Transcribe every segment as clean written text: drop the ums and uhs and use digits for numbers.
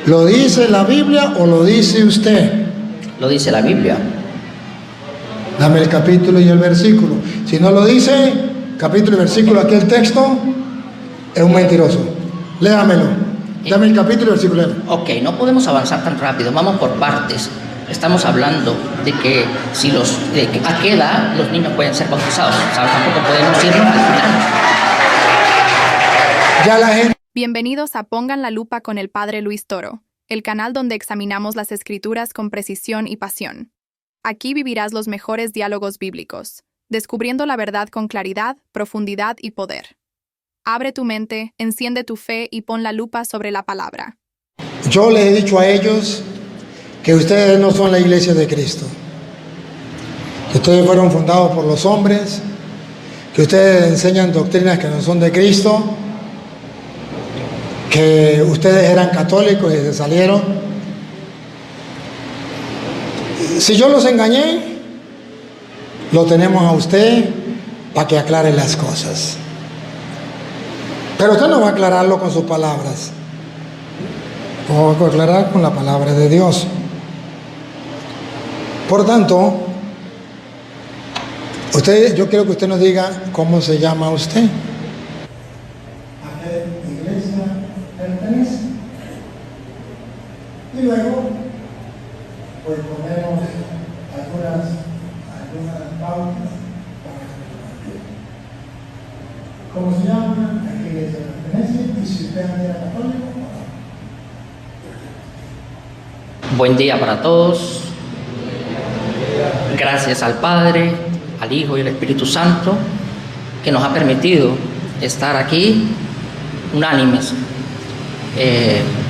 ¿Lo dice la Biblia o lo dice usted? Lo dice la Biblia. Dame el capítulo y el versículo. Si no lo dice, capítulo y versículo, aquí el texto, es un mentiroso. Léamelo. Dame el capítulo y el versículo. Ok, no podemos avanzar tan rápido, vamos por partes. Estamos hablando de que a qué edad los niños pueden ser bautizados. O sea, tampoco podemos irnos al final. Ya la gente... Bienvenidos a Pongan la Lupa con el Padre Luis Toro, el canal donde examinamos las Escrituras con precisión y pasión. Aquí vivirás los mejores diálogos bíblicos, descubriendo la verdad con claridad, profundidad y poder. Abre tu mente, enciende tu fe y pon la lupa sobre la palabra. Yo les he dicho a ellos que ustedes no son la iglesia de Cristo, que ustedes fueron fundados por los hombres, que ustedes enseñan doctrinas que no son de Cristo, que ustedes eran católicos y se salieron. Si yo los engañé, lo tenemos a usted para que aclare las cosas. Pero usted no va a aclararlo con sus palabras, va a aclarar con la palabra de Dios. Por tanto, yo quiero que usted nos diga cómo se llama usted. ¿A qué iglesia pertenece? Y luego, pues ponemos algunas pautas para que ¿cómo se llama? ¿A qué iglesia pertenece? Y si usted era católico. Buen día para todos. Gracias al Padre, al Hijo y al Espíritu Santo, que nos ha permitido estar aquí unánimes,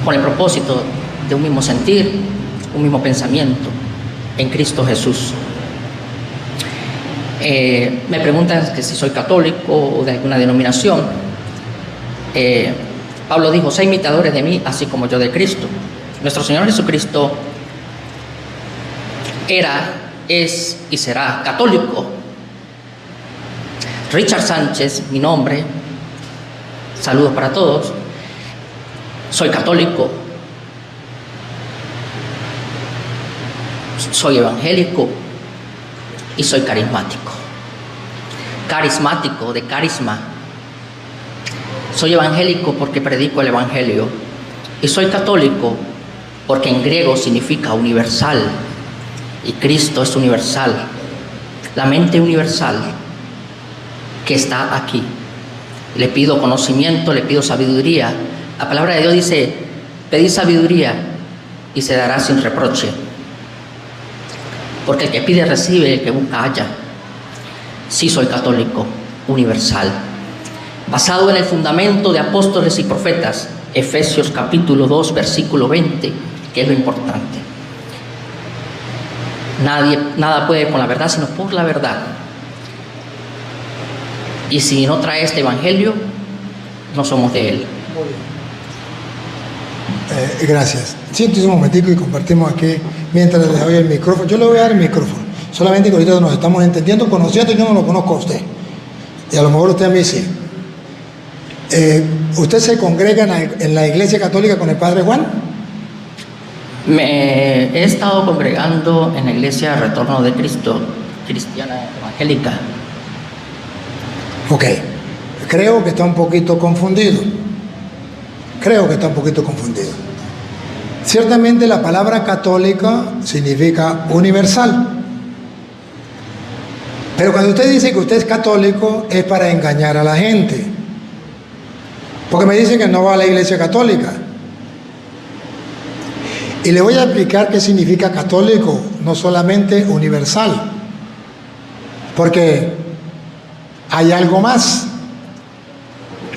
con el propósito de un mismo sentir, un mismo pensamiento en Cristo Jesús. Me preguntan que si soy católico o de alguna denominación. Pablo dijo: sé imitadores de mí, así como yo de Cristo. Nuestro Señor Jesucristo era, es y será católico. Richard Sánchez, mi nombre, saludos para todos. Soy católico, soy evangélico y soy carismático. Carismático, de carisma. Soy evangélico porque predico el evangelio, y soy católico porque en griego significa universal, y Cristo es universal, la mente universal que está aquí. Le pido conocimiento, le pido sabiduría. La palabra de Dios dice: pedid sabiduría y se dará sin reproche, porque el que pide recibe, el que busca halla. Sí, soy católico universal, basado en el fundamento de apóstoles y profetas, Efesios capítulo 2 versículo 20, que es lo importante. Nada puede con la verdad sino por la verdad. Y si no trae este evangelio, no somos de él. Gracias. Siéntese un momentico y compartimos aquí mientras le doy el micrófono. Yo le voy a dar el micrófono, solamente que ahorita nos estamos entendiendo, conociendo. Yo no lo conozco a usted, y a lo mejor usted a mí sí. ¿Usted se congrega en la iglesia católica con el Padre Juan? Me he estado congregando en la iglesia Retorno de Cristo, cristiana evangélica. Ok, creo que está un poquito confundido. Ciertamente la palabra católica significa universal. Pero cuando usted dice que usted es católico, es para engañar a la gente. Porque me dice que no va a la iglesia católica. Y le voy a explicar qué significa católico, no solamente universal. Porque hay algo más.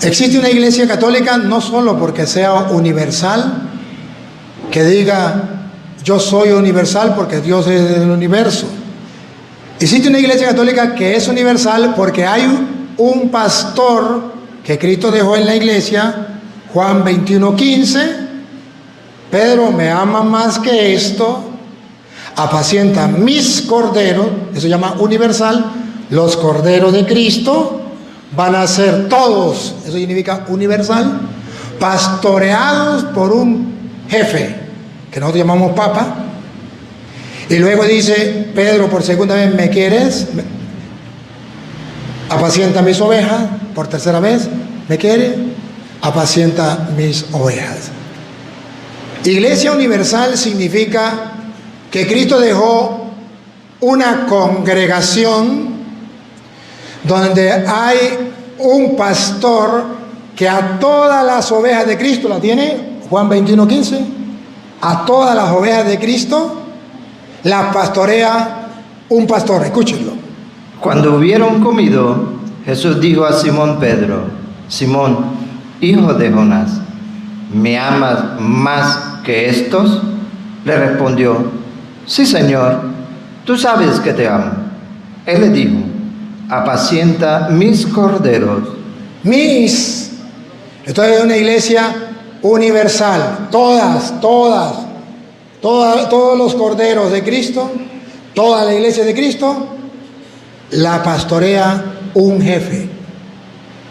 Existe una iglesia católica no solo porque sea universal, que diga yo soy universal porque Dios es del universo. Existe una iglesia católica que es universal porque hay un pastor que Cristo dejó en la iglesia, Juan 21:15, Pedro me ama más que esto, apacienta mis corderos, eso se llama universal. Los corderos de Cristo van a ser todos, eso significa universal, pastoreados por un jefe, que nosotros llamamos papa. Y luego dice Pedro por segunda vez, ¿me quieres? Apacienta mis ovejas. Por tercera vez, ¿me quiere? Apacienta mis ovejas. Iglesia universal significa que Cristo dejó una congregación donde hay un pastor que a todas las ovejas de Cristo, ¿la tiene? Juan 21:15. A todas las ovejas de Cristo las pastorea un pastor. Escúchenlo. Cuando hubieron comido, Jesús dijo a Simón Pedro: Simón, hijo de Jonás, ¿me amas más que estos? Le respondió: sí, Señor, tú sabes que te amo. Él le dijo: apacienta mis corderos. Esto es una iglesia universal. Todos los corderos de Cristo, toda la iglesia de Cristo, la pastorea un jefe.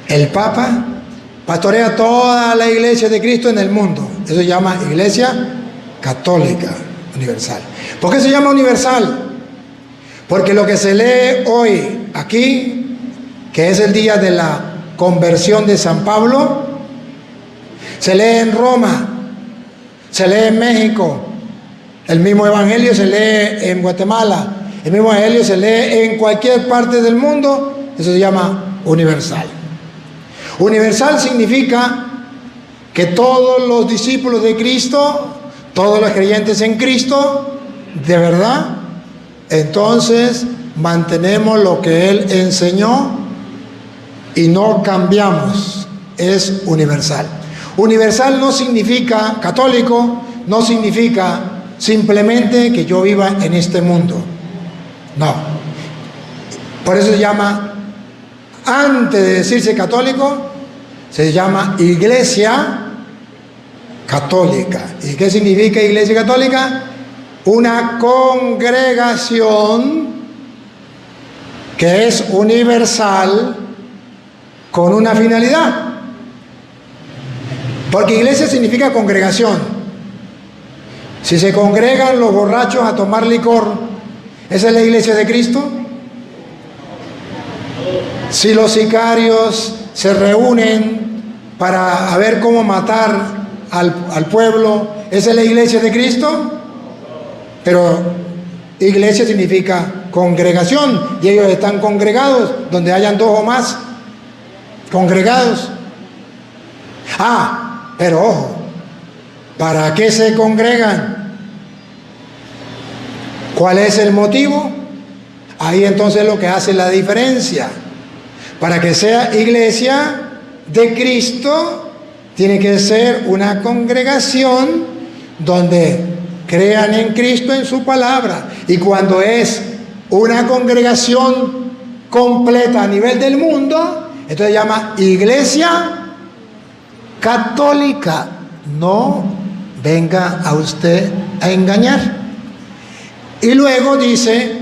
El Papa pastorea toda la iglesia de Cristo en el mundo. Eso se llama iglesia católica universal. ¿Por qué se llama universal? Porque lo que se lee hoy aquí, que es el día de la conversión de San Pablo, se lee en Roma, se lee en México, el mismo evangelio se lee en Guatemala, el mismo evangelio se lee en cualquier parte del mundo. Eso se llama universal. Universal significa que todos los discípulos de Cristo, todos los creyentes en Cristo, de verdad, entonces mantenemos lo que Él enseñó y no cambiamos. Es universal. Universal no significa, católico no significa simplemente que yo viva en este mundo. No. Por eso se llama, antes de decirse católico, se llama iglesia católica. ¿Y qué significa iglesia católica? Una congregación que es universal con una finalidad. Porque iglesia significa congregación. Si se congregan los borrachos a tomar licor, ¿esa es la iglesia de Cristo? Si los sicarios se reúnen para ver cómo matar al pueblo, ¿esa es la iglesia de Cristo? Pero iglesia significa congregación, y ellos están congregados donde hayan dos o más congregados. Pero ojo, ¿para qué se congregan? ¿Cuál es el motivo? Ahí entonces lo que hace la diferencia. Para que sea iglesia de Cristo, tiene que ser una congregación donde crean en Cristo, en su palabra. Y cuando es una congregación completa a nivel del mundo, entonces se llama iglesia católica. No venga a usted a engañar. Y luego dice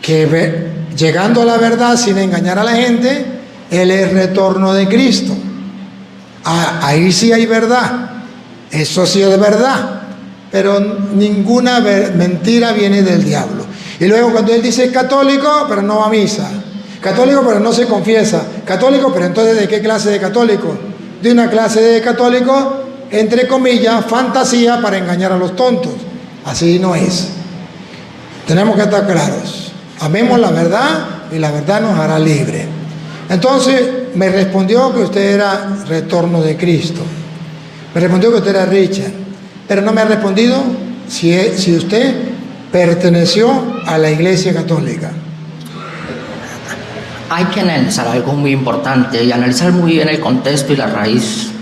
que llegando a la verdad sin engañar a la gente, Él es retorno de Cristo. Ahí sí hay verdad, eso sí es verdad, pero ninguna mentira viene del diablo. Y luego cuando Él dice católico, pero no va a misa, católico pero no se confiesa, católico, pero entonces ¿de qué clase de católico? De una clase de católico, entre comillas, fantasía para engañar a los tontos. Así no es. Tenemos que estar claros. Amemos la verdad y la verdad nos hará libre. Entonces me respondió que usted era retorno de Cristo. Me respondió que usted era Richard. Pero no me ha respondido si usted perteneció a la Iglesia Católica. Hay que analizar algo muy importante y analizar muy bien el contexto y la raíz.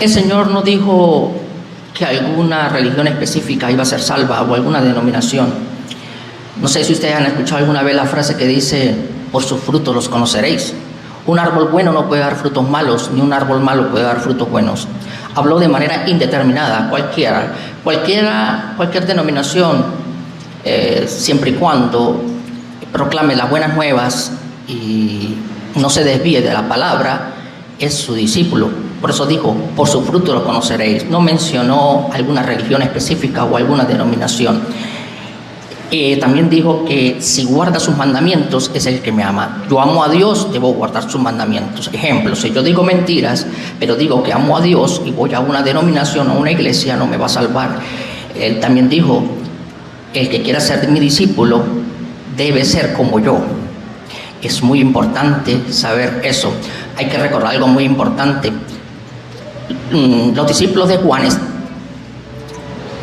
El Señor no dijo que alguna religión específica iba a ser salva o alguna denominación. No sé si ustedes han escuchado alguna vez la frase que dice: por sus frutos los conoceréis. Un árbol bueno no puede dar frutos malos, ni un árbol malo puede dar frutos buenos. Habló de manera indeterminada, cualquier denominación, siempre y cuando proclame las buenas nuevas y no se desvíe de la palabra, es su discípulo. Por eso dijo, por su fruto lo conoceréis. No mencionó alguna religión específica o alguna denominación. También dijo que si guarda sus mandamientos es el que me ama. Yo amo a Dios, debo guardar sus mandamientos. Ejemplo, si yo digo mentiras, pero digo que amo a Dios y voy a una denominación o una iglesia, no me va a salvar. Él también dijo, el que quiera ser mi discípulo debe ser como yo. Es muy importante saber eso. Hay que recordar algo muy importante. Los discípulos de Juan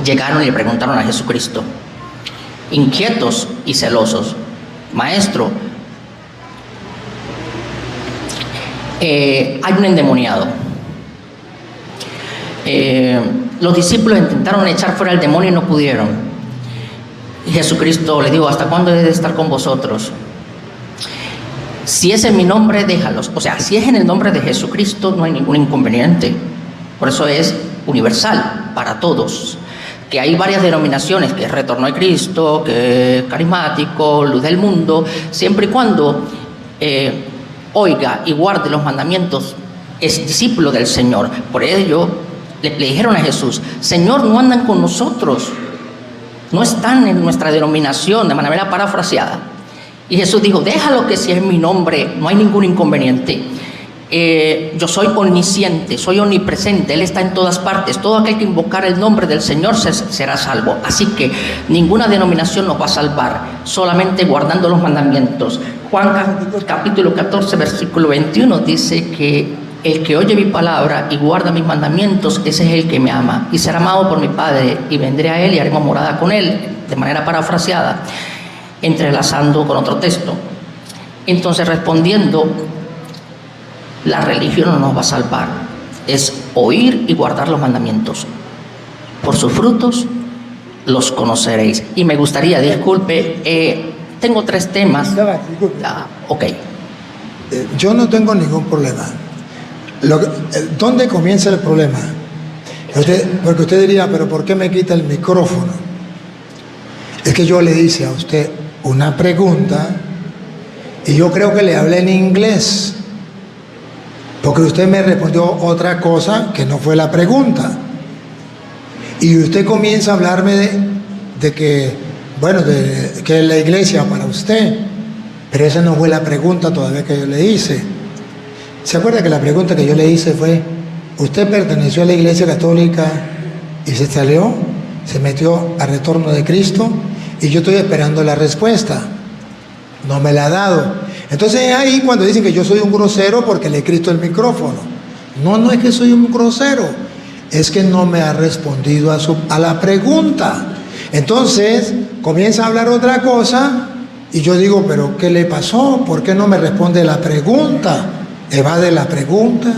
llegaron y le preguntaron a Jesucristo, inquietos y celosos: Maestro, hay un endemoniado. Los discípulos intentaron echar fuera el demonio y no pudieron. Y Jesucristo les dijo, ¿hasta cuándo he de estar con vosotros? Si es en mi nombre, déjalos. O sea, si es en el nombre de Jesucristo, no hay ningún inconveniente. Por eso es universal, para todos. Que hay varias denominaciones, que es Retorno a Cristo, que es Carismático, Luz del Mundo, siempre y cuando oiga y guarde los mandamientos, es discípulo del Señor. Por ello, le dijeron a Jesús, Señor, no andan con nosotros, no están en nuestra denominación, de manera parafraseada. Y Jesús dijo, déjalo, que si es mi nombre, no hay ningún inconveniente. Yo soy omnisciente, soy omnipresente, Él está en todas partes. Todo aquel que invocar el nombre del Señor será salvo. Así que ninguna denominación nos va a salvar, solamente guardando los mandamientos. Juan capítulo 14, versículo 21 dice que el que oye mi palabra y guarda mis mandamientos, ese es el que me ama, y será amado por mi Padre, y vendré a Él y haremos morada con Él, de manera parafraseada, entrelazando con otro texto. Entonces, respondiendo, la religión no nos va a salvar, es oír y guardar los mandamientos. Por sus frutos los conoceréis. Y me gustaría, disculpe, tengo 3 temas. Ok. Yo no tengo ningún problema. ¿Dónde comienza el problema? Porque usted diría, pero ¿por qué me quita el micrófono? Es que yo le hice a usted una pregunta y yo creo que le hablé en inglés, porque usted me respondió otra cosa que no fue la pregunta. Y usted comienza a hablarme de que, bueno, de que es la iglesia para usted, pero esa no fue la pregunta todavía que yo le hice. ¿Se acuerda que la pregunta que yo le hice fue, usted perteneció a la iglesia católica y se salió, se metió a Retorno de Cristo? Y yo estoy esperando la respuesta. No me la ha dado. Entonces ahí cuando dicen que yo soy un grosero porque le he quitado el micrófono. No es que soy un grosero, es que no me ha respondido a la pregunta. Entonces comienza a hablar otra cosa y yo digo, pero ¿qué le pasó? ¿Por qué no me responde la pregunta? Evade la pregunta,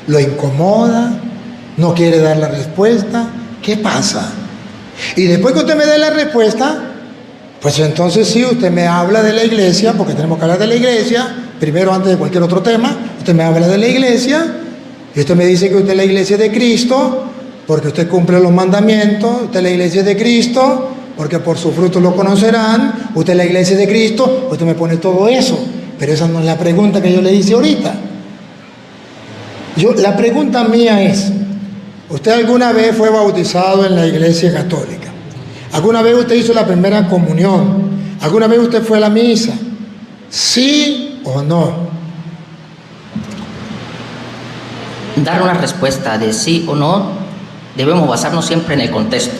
lo incomoda, no quiere dar la respuesta. ¿Qué pasa? Y después que usted me dé la respuesta, pues entonces sí, usted me habla de la iglesia, porque tenemos que hablar de la iglesia, primero antes de cualquier otro tema. Usted me habla de la iglesia, y usted me dice que usted es la iglesia de Cristo, porque usted cumple los mandamientos. Usted es la iglesia de Cristo, porque por su fruto lo conocerán. Usted es la iglesia de Cristo, usted me pone todo eso. Pero esa no es la pregunta que yo le hice ahorita. La pregunta mía es, ¿usted alguna vez fue bautizado en la iglesia católica? ¿Alguna vez usted hizo la primera comunión? ¿Alguna vez usted fue a la misa? ¿Sí o no? Dar una respuesta de sí o no, debemos basarnos siempre en el contexto.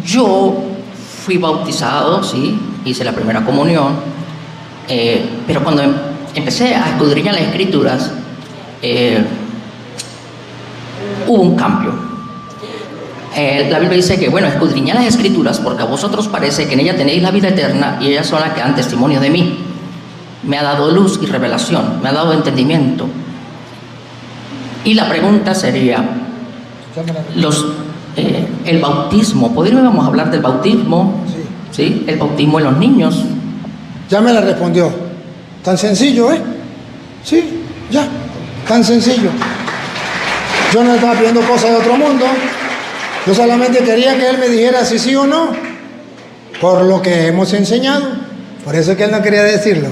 Yo fui bautizado, sí, hice la primera comunión, pero cuando empecé a escudriñar las escrituras, hubo un cambio. La Biblia dice que, bueno, escudriñad las escrituras porque a vosotros parece que en ellas tenéis la vida eterna y ellas son las que dan testimonio de mí. Me ha dado luz y revelación, me ha dado entendimiento. Y la pregunta sería, el bautismo, ¿podríamos hablar del bautismo? Sí. El bautismo en los niños. Ya me la respondió. Tan sencillo, ¿eh? Sí, ya, tan sencillo. Yo no estaba pidiendo cosas de otro mundo. Yo solamente quería que él me dijera si sí o no, por lo que hemos enseñado. Por eso es que él no quería decirlo.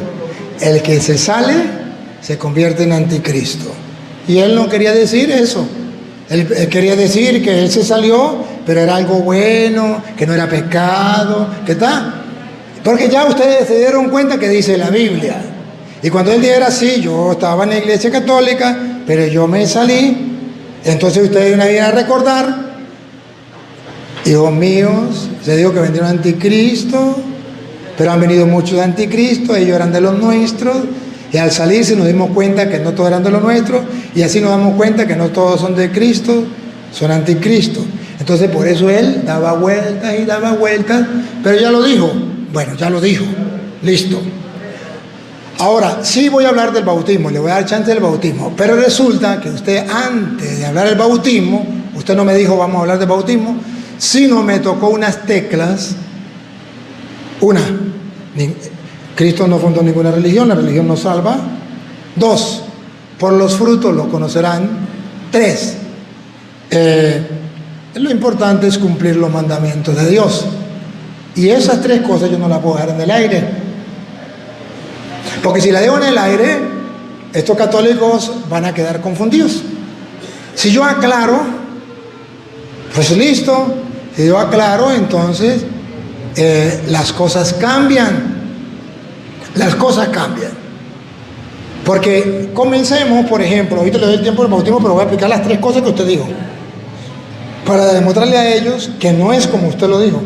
El que se sale se convierte en anticristo. Y él no quería decir eso. Él quería decir que él se salió, pero era algo bueno, que no era pecado, que está. Porque ya ustedes se dieron cuenta que dice la Biblia. Y cuando él dijera así, yo estaba en la iglesia católica, pero yo me salí, entonces ustedes me iban a recordar, hijos míos, se dijo que vendieron anticristo, pero han venido muchos anticristos, ellos eran de los nuestros, y al salirse nos dimos cuenta que no todos eran de los nuestros, y así nos damos cuenta que no todos son de Cristo, son anticristos. Entonces por eso él daba vueltas y daba vueltas, pero ya lo dijo. Bueno, ya lo dijo, listo. Ahora, sí voy a hablar del bautismo, le voy a dar chance del bautismo, pero resulta que usted antes de hablar del bautismo, usted no me dijo vamos a hablar del bautismo, sino me tocó unas teclas. Una, Cristo no fundó ninguna religión, la religión no salva. 2, por los frutos lo conocerán. 3, lo importante es cumplir los mandamientos de Dios. Y esas 3 cosas yo no las puedo dejar en el aire. Porque si la dejo en el aire, estos católicos van a quedar confundidos. Si yo aclaro, pues listo. Si yo aclaro, entonces las cosas cambian. Las cosas cambian. Porque comencemos, por ejemplo, ahorita le doy el tiempo del bautismo, pero voy a explicar las 3 cosas que usted dijo. Para demostrarle a ellos que no es como usted lo dijo.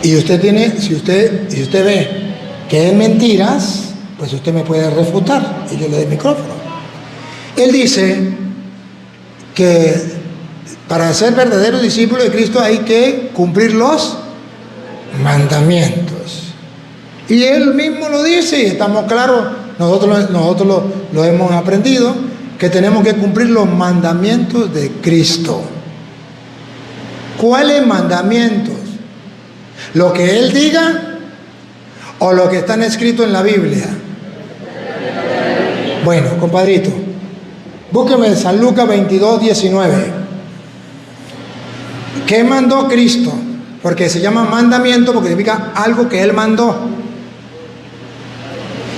Y usted tiene, si usted ve que es mentiras, pues usted me puede refutar y yo le doy el micrófono. Él dice que para ser verdadero discípulo de Cristo hay que cumplir los mandamientos. Y él mismo lo dice y estamos claros, nosotros lo hemos aprendido, que tenemos que cumplir los mandamientos de Cristo. ¿Cuáles mandamientos? ¿Lo que él diga o lo que está escrito en la Biblia? Bueno, compadrito, búsqueme San Lucas 22:19. ¿Qué mandó Cristo? Porque se llama mandamiento porque significa algo que él mandó.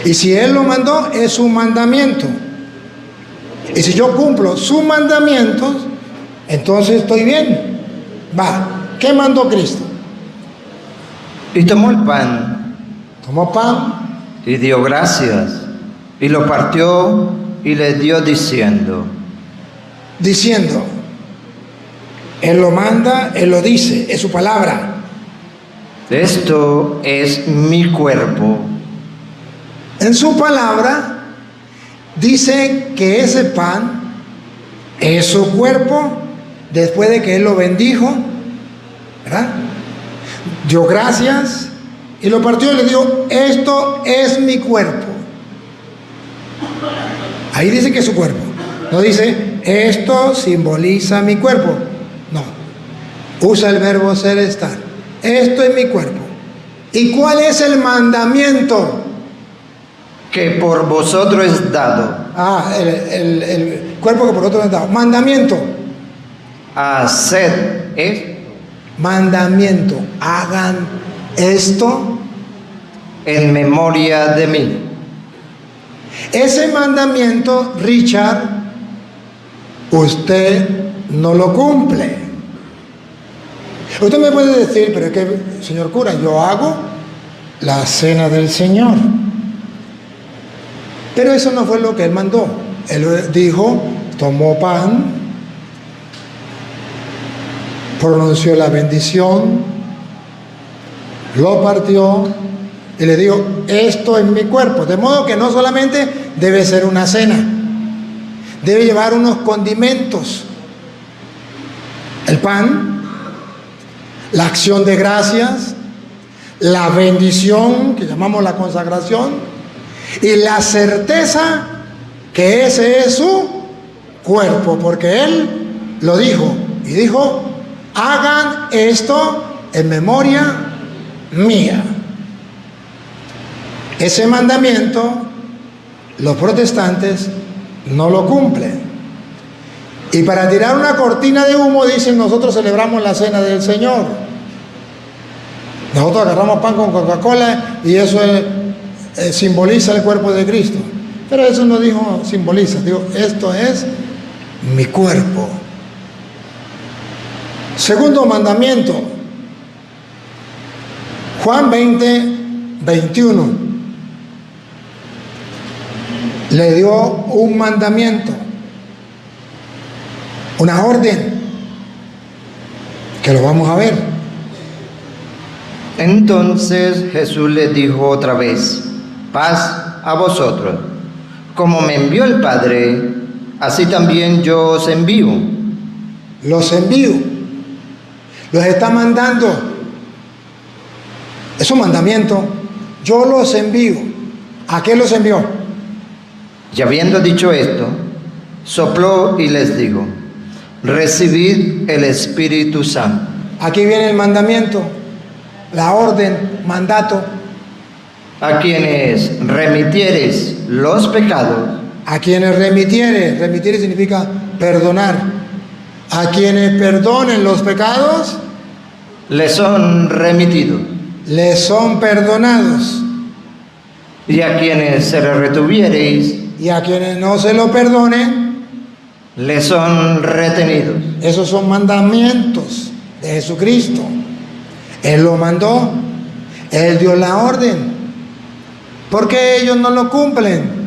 Y si él lo mandó, es su mandamiento. Y si yo cumplo sus mandamientos, entonces estoy bien. Va, ¿qué mandó Cristo? Y tomó el pan. Tomó pan. Y dio gracias. Y lo partió y le dio diciendo. Él lo manda, él lo dice, es su palabra. Esto es mi cuerpo. En su palabra dice que ese pan es su cuerpo después de que él lo bendijo, ¿verdad? Dio gracias y lo partió y le dijo, esto es mi cuerpo. Ahí dice que es su cuerpo. No dice, esto simboliza mi cuerpo. No. Usa el verbo ser, estar. Esto es mi cuerpo. ¿Y cuál es el mandamiento? Que por vosotros es dado. El cuerpo que por vosotros es dado. Mandamiento. Haced esto. Mandamiento. Hagan esto en memoria de mí. Ese mandamiento, Richard, usted no lo cumple. Usted me puede decir, pero es que, señor cura, yo hago la cena del Señor. Pero eso no fue lo que él mandó. Él dijo, tomó pan, pronunció la bendición, lo partió y le dijo, esto es mi cuerpo. De modo que no solamente debe ser una cena, debe llevar unos condimentos. El pan, la acción de gracias, la bendición, que llamamos la consagración, y la certeza que ese es su cuerpo, porque él lo dijo, y dijo, hagan esto en memoria mía. Ese mandamiento los protestantes no lo cumplen. Y para tirar una cortina de humo dicen, nosotros celebramos la cena del Señor. Nosotros agarramos pan con Coca-Cola y eso es simboliza el cuerpo de Cristo. Pero eso no dijo simboliza, digo, esto es mi cuerpo. Segundo mandamiento, Juan 20:21. Le dio un mandamiento, una orden, que lo vamos a ver. Entonces Jesús les dijo otra vez: paz a vosotros. Como me envió el Padre, así también yo os envío. Los envío, los está mandando. Es un mandamiento. Yo los envío. ¿A qué los envió? Y habiendo dicho esto, sopló y les dijo: recibid el Espíritu Santo. Aquí viene el mandamiento, la orden, mandato. A quienes remitieres los pecados, A quienes remitiere, remitir significa perdonar. A quienes perdonen los pecados, les son remitidos. les son perdonados. Y a quienes se les retuviereis, Y a quienes no se lo perdonen, les son retenidos. esos son mandamientos de Jesucristo. Él lo mandó, Él dio la orden. ¿Por qué ellos no lo cumplen?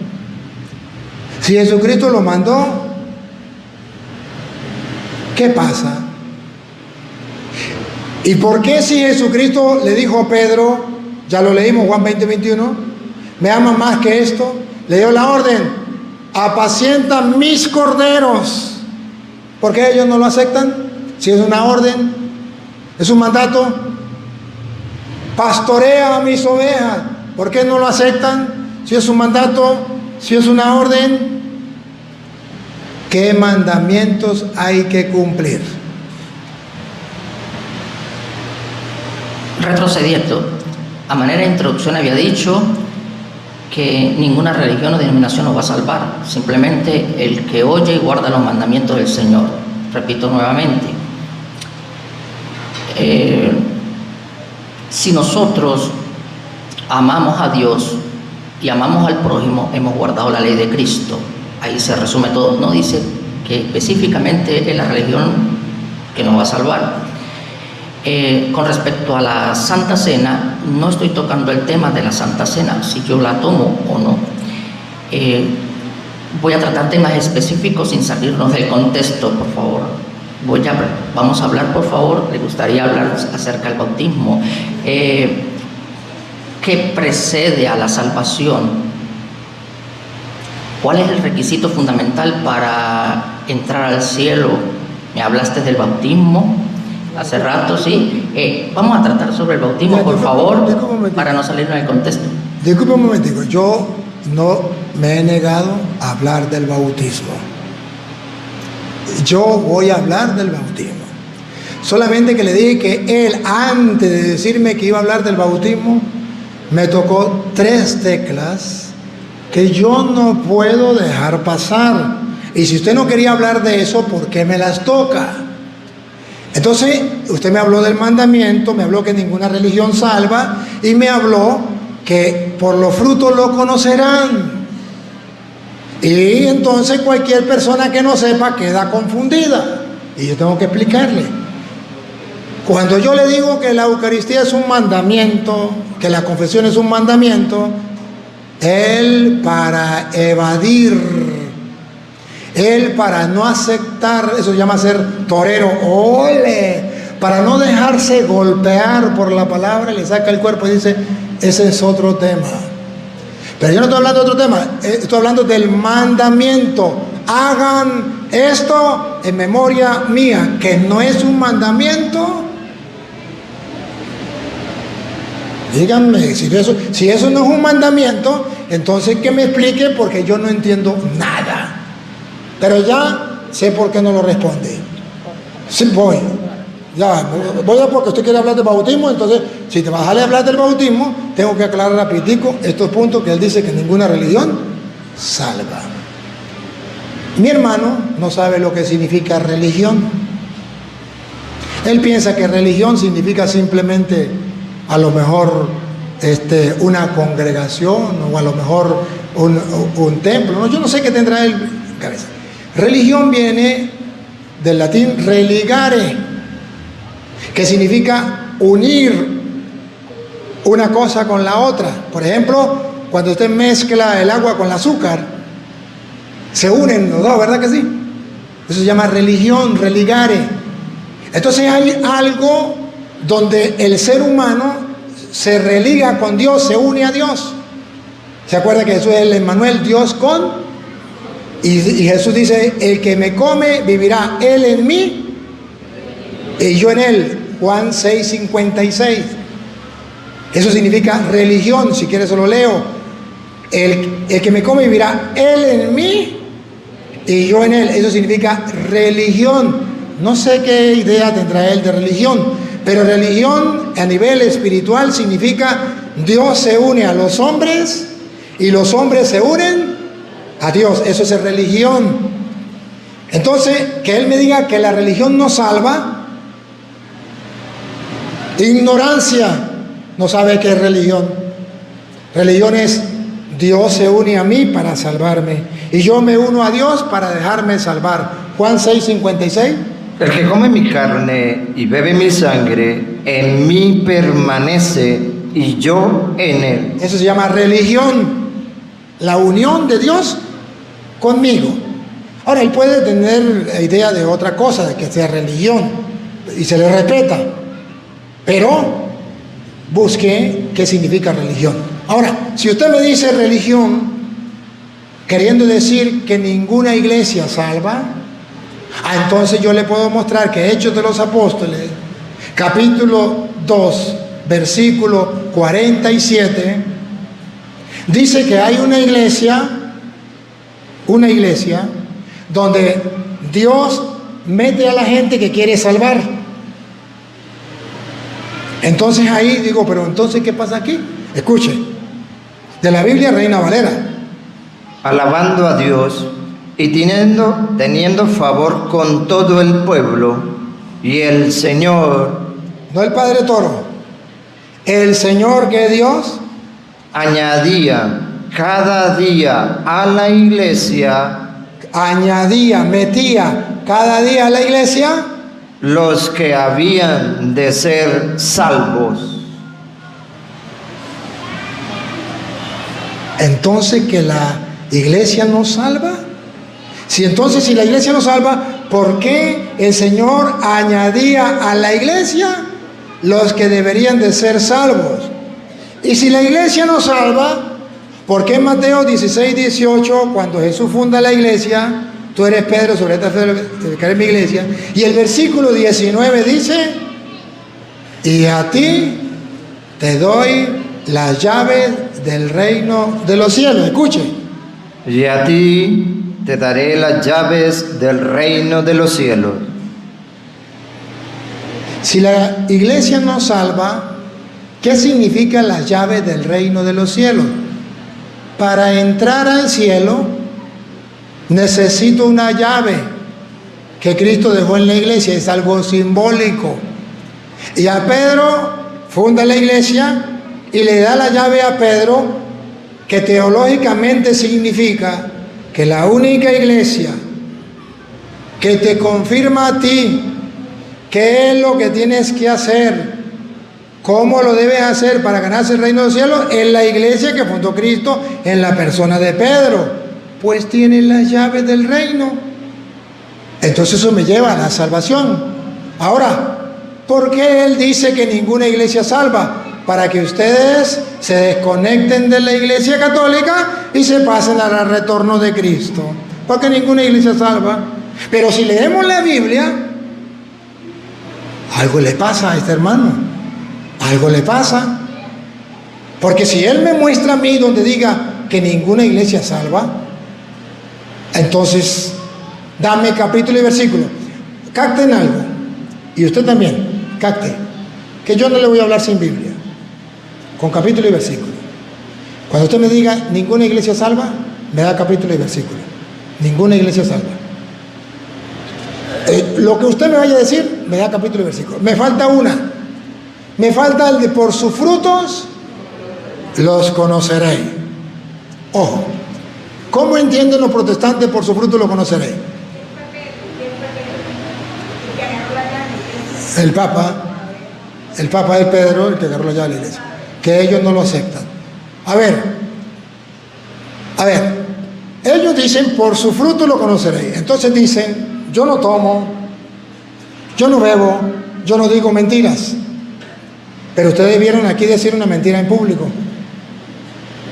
Si Jesucristo lo mandó, ¿qué pasa? ¿Y por qué si Jesucristo le dijo a Pedro, ya lo leímos, Juan 20:21, me ama más que esto, le dio la orden, apacienta mis corderos? ¿Por qué ellos no lo aceptan? Si es una orden, es un mandato, pastorea a mis ovejas. ¿Por qué no lo aceptan? Si es un mandato, si es una orden. ¿Qué mandamientos hay que cumplir? Retrocediendo, a manera de introducción había dicho que ninguna religión o denominación nos va a salvar, simplemente el que oye y guarda los mandamientos del Señor. Repito nuevamente, si nosotros amamos a Dios y amamos al prójimo, hemos guardado la ley de Cristo. Ahí se resume todo. No dice que específicamente es la religión que nos va a salvar. Con respecto a la Santa Cena, no estoy tocando el tema de la Santa Cena, si yo la tomo o no. Voy a tratar temas específicos sin salirnos del contexto, por favor. Vamos a hablar, por favor, le gustaría hablar acerca del bautismo. ¿Qué precede a la salvación? ¿Cuál es el requisito fundamental para entrar al cielo? Me hablaste del bautismo hace rato, sí. Vamos a tratar sobre el bautismo, por favor, para no salirnos del contexto. Disculpe un momentico, yo no me he negado a hablar del bautismo. Yo voy a hablar del bautismo. Solamente que le dije que él, antes de decirme que iba a hablar del bautismo, me tocó 3 teclas que yo no puedo dejar pasar. Y si usted no quería hablar de eso, ¿por qué me las toca? Entonces, usted me habló del mandamiento, me habló que ninguna religión salva, y me habló que por los frutos lo conocerán. Y entonces cualquier persona que no sepa queda confundida. Y yo tengo que explicarle. Cuando yo le digo que la Eucaristía es un mandamiento, que la confesión es un mandamiento, él para evadir, él para no aceptar, eso se llama ser torero, ¡ole! Para no dejarse golpear por la palabra, le saca el cuerpo y dice, ese es otro tema. Pero yo no estoy hablando de otro tema, estoy hablando del mandamiento. Hagan esto en memoria mía, que no es un mandamiento. Díganme, si eso no es un mandamiento, entonces que me explique, porque yo no entiendo nada. Pero ya sé por qué no lo responde. Sí, voy a porque usted quiere hablar del bautismo. Entonces, si te vas a hablar del bautismo, tengo que aclarar rapidito estos puntos que él dice que ninguna religión salva. Mi hermano no sabe lo que significa religión. Él piensa que religión significa simplemente, a lo mejor, una congregación o a lo mejor un templo. ¿No? Yo no sé qué tendrá él en cabeza. Religión viene del latín religare, que significa unir una cosa con la otra. Por ejemplo, cuando usted mezcla el agua con el azúcar, se unen los dos, ¿verdad que sí? Eso se llama religión, religare. Entonces hay algo donde el ser humano se religa con Dios, se une a Dios. ¿Se acuerda que Jesús es el Emmanuel, Dios con? Y Jesús dice, el que me come vivirá él en mí y yo en él. Juan 6:56. Eso significa religión. Si quieres se lo leo. El que me come vivirá él en mí y yo en él. Eso significa religión. No sé qué idea tendrá él de religión, pero religión a nivel espiritual significa Dios se une a los hombres y los hombres se unen a Dios. Eso es religión. Entonces, que él me diga que la religión no salva, ignorancia. No sabe qué es religión. Religión es Dios se une a mí para salvarme y yo me uno a Dios para dejarme salvar. Juan 6:56. El que come mi carne y bebe mi sangre, en mí permanece y yo en él. Eso se llama religión, la unión de Dios conmigo. Ahora, él puede tener idea de otra cosa, de que sea religión, y se le respeta, pero busque qué significa religión. Ahora, si usted me dice religión, queriendo decir que ninguna iglesia salva, entonces yo le puedo mostrar que Hechos de los Apóstoles, capítulo 2, versículo 47, dice que hay una iglesia donde Dios mete a la gente que quiere salvar. Entonces ahí digo, pero entonces ¿qué pasa aquí? Escuche, de la Biblia Reina Valera. Alabando a Dios y teniendo favor con todo el pueblo, y el Señor, no el Padre Toro, el Señor que es Dios, añadía cada día a la iglesia, metía cada día a la iglesia los que habían de ser salvos. Entonces, que la iglesia no salva. Si la iglesia no salva, ¿por qué el Señor añadía a la iglesia los que deberían de ser salvos? Y si la iglesia no salva, ¿por qué en Mateo 16:18, cuando Jesús funda la iglesia, tú eres Pedro, sobre esta piedra edificaré mi iglesia, y el versículo 19 dice, y a ti te doy las llaves del reino de los cielos? Escuche. Y a ti te daré las llaves del reino de los cielos. Si la iglesia no salva, ¿qué significa las llaves del reino de los cielos? Para entrar al cielo necesito una llave que Cristo dejó en la iglesia, es algo simbólico. Y a Pedro funda la iglesia y le da la llave a Pedro, que teológicamente significa que la única iglesia que te confirma a ti qué es lo que tienes que hacer, cómo lo debes hacer para ganarse el reino de los cielos, es la iglesia que fundó Cristo en la persona de Pedro, pues tiene las llaves del reino. Entonces eso me lleva a la salvación. Ahora, ¿por qué él dice que ninguna iglesia salva? Para que ustedes se desconecten de la iglesia católica y se pasen al retorno de Cristo, porque ninguna iglesia salva. Pero si leemos la Biblia, algo le pasa a este hermano, algo le pasa, porque si él me muestra a mí donde diga que ninguna iglesia salva, entonces dame capítulo y versículo. Capten algo, y usted también capte, que yo no le voy a hablar sin Biblia, con capítulo y versículo. Cuando usted me diga ninguna iglesia salva, me da capítulo y versículo. Ninguna iglesia salva. Lo que usted me vaya a decir, me da capítulo y versículo. Me falta una. Me falta el de por sus frutos los conoceréis. Ojo, ¿cómo entienden los protestantes por su fruto los conoceréis? El Papa es Pedro, el que agarró la llave de la iglesia, que ellos no lo aceptan. A ver, ellos dicen, por su fruto lo conoceréis. Entonces dicen, yo no tomo, yo no bebo, yo no digo mentiras. Pero ustedes vieron aquí decir una mentira en público,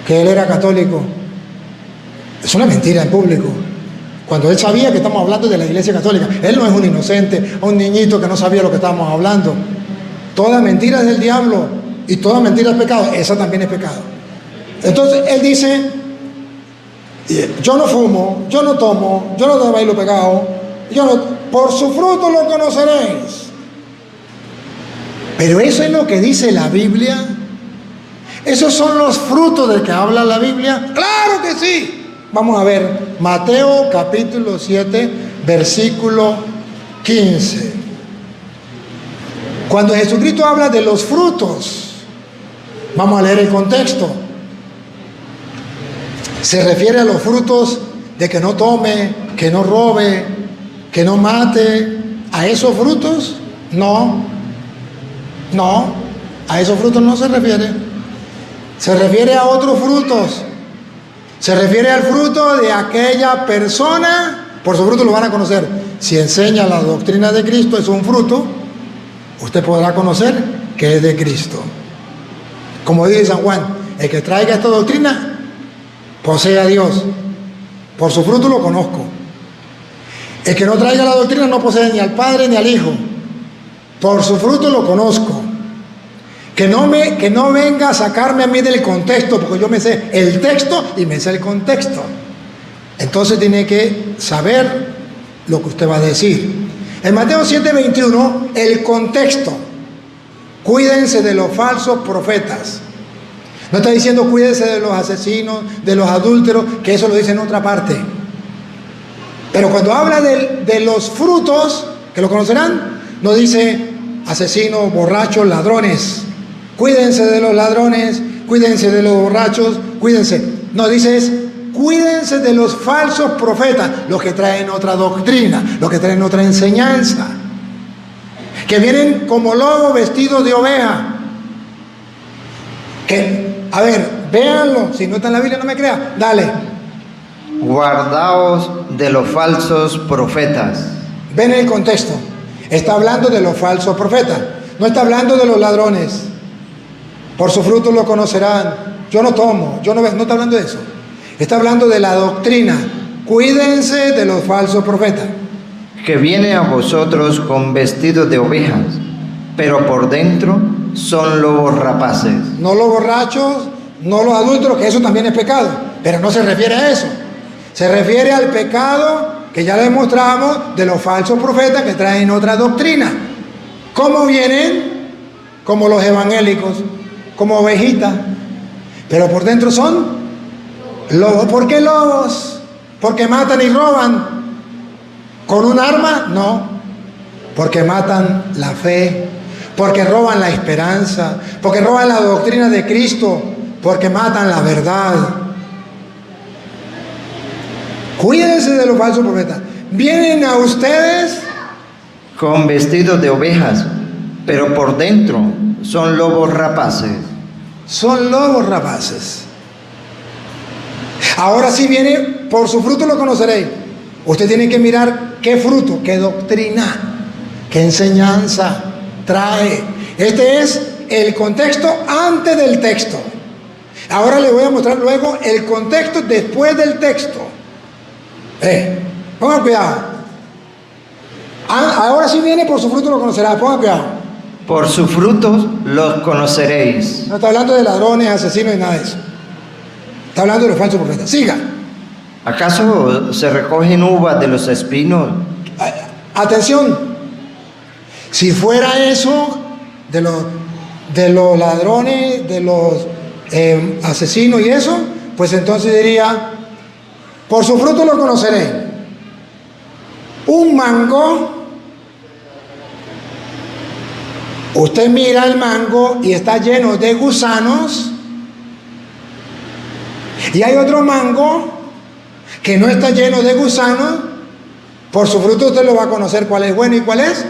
que él era católico. Es una mentira en público, cuando él sabía que estamos hablando de la iglesia católica. Él no es un inocente, un niñito que no sabía lo que estábamos hablando. Toda mentira es del diablo y toda mentira es pecado. Esa también es pecado. Entonces él dice, yo no fumo, yo no tomo, yo no bailo pecado, por su fruto lo conoceréis. Pero eso es lo que dice la Biblia. ¿Esos son los frutos de que habla la Biblia? ¡Claro que sí! Vamos a ver, Mateo capítulo 7, versículo 15. Cuando Jesucristo habla de los frutos, vamos a leer el contexto. ¿Se refiere a los frutos de que no tome, que no robe, que no mate? ¿A esos frutos? No, a esos frutos no se refiere. Se refiere a otros frutos. Se refiere al fruto de aquella persona. Por su fruto lo van a conocer. Si enseña la doctrina de Cristo, es un fruto, usted podrá conocer que es de Cristo. Como dice San Juan, el que traiga esta doctrina posee a Dios. Por su fruto lo conozco. El que no traiga la doctrina no posee ni al Padre ni al Hijo. Por su fruto lo conozco. Que no venga a sacarme a mí del contexto, porque yo me sé el texto y me sé el contexto. Entonces tiene que saber lo que usted va a decir. En Mateo 7:21, el contexto. Cuídense de los falsos profetas. No está diciendo cuídense de los asesinos, de los adúlteros, que eso lo dice en otra parte. Pero cuando habla de los frutos, que lo conocerán, no dice asesinos, borrachos, ladrones. Cuídense de los ladrones, cuídense de los borrachos, cuídense. No, dice cuídense de los falsos profetas, los que traen otra doctrina, los que traen otra enseñanza, que vienen como lobos vestidos de oveja. A ver, véanlo, si no está en la Biblia no me crea, dale. Guardaos de los falsos profetas. Ven el contexto, está hablando de los falsos profetas, no está hablando de los ladrones. Por su fruto lo conocerán. Yo no tomo, no está hablando de eso. Está hablando de la doctrina. Cuídense de los falsos profetas. Que viene a vosotros con vestidos de ovejas, pero por dentro son lobos rapaces. No los borrachos, no los adúlteros, que eso también es pecado. Pero no se refiere a eso. Se refiere al pecado que ya demostramos de los falsos profetas que traen otra doctrina. ¿Cómo vienen? Como los evangélicos, como ovejitas, pero por dentro son lobos. ¿Por qué lobos? ¿Porque matan y roban con un arma? No, porque matan la fe, porque roban la esperanza, porque roban la doctrina de Cristo, porque matan la verdad. Cuídense de los falsos profetas. Vienen a ustedes con vestidos de ovejas, pero por dentro son lobos rapaces. Son lobos rapaces. Ahora sí viene, por su fruto lo conoceréis. Usted tiene que mirar qué fruto, qué doctrina, qué enseñanza trae. Este es el contexto antes del texto. Ahora le voy a mostrar luego el contexto después del texto. Pongan cuidado. Ahora sí viene, por su fruto lo conocerá. Pongan cuidado. Por sus frutos los conoceréis. No está hablando de ladrones, asesinos y nada de eso. Está hablando de los falsos profetas. Siga. ¿Acaso se recogen uvas de los espinos? Atención. Si fuera eso de los ladrones, de los asesinos y eso, pues entonces diría, por su fruto lo conoceré. Un mango, usted mira el mango y está lleno de gusanos, Y hay otro mango que no está lleno de gusanos. Por su fruto usted lo va a conocer cuál es bueno y cuál es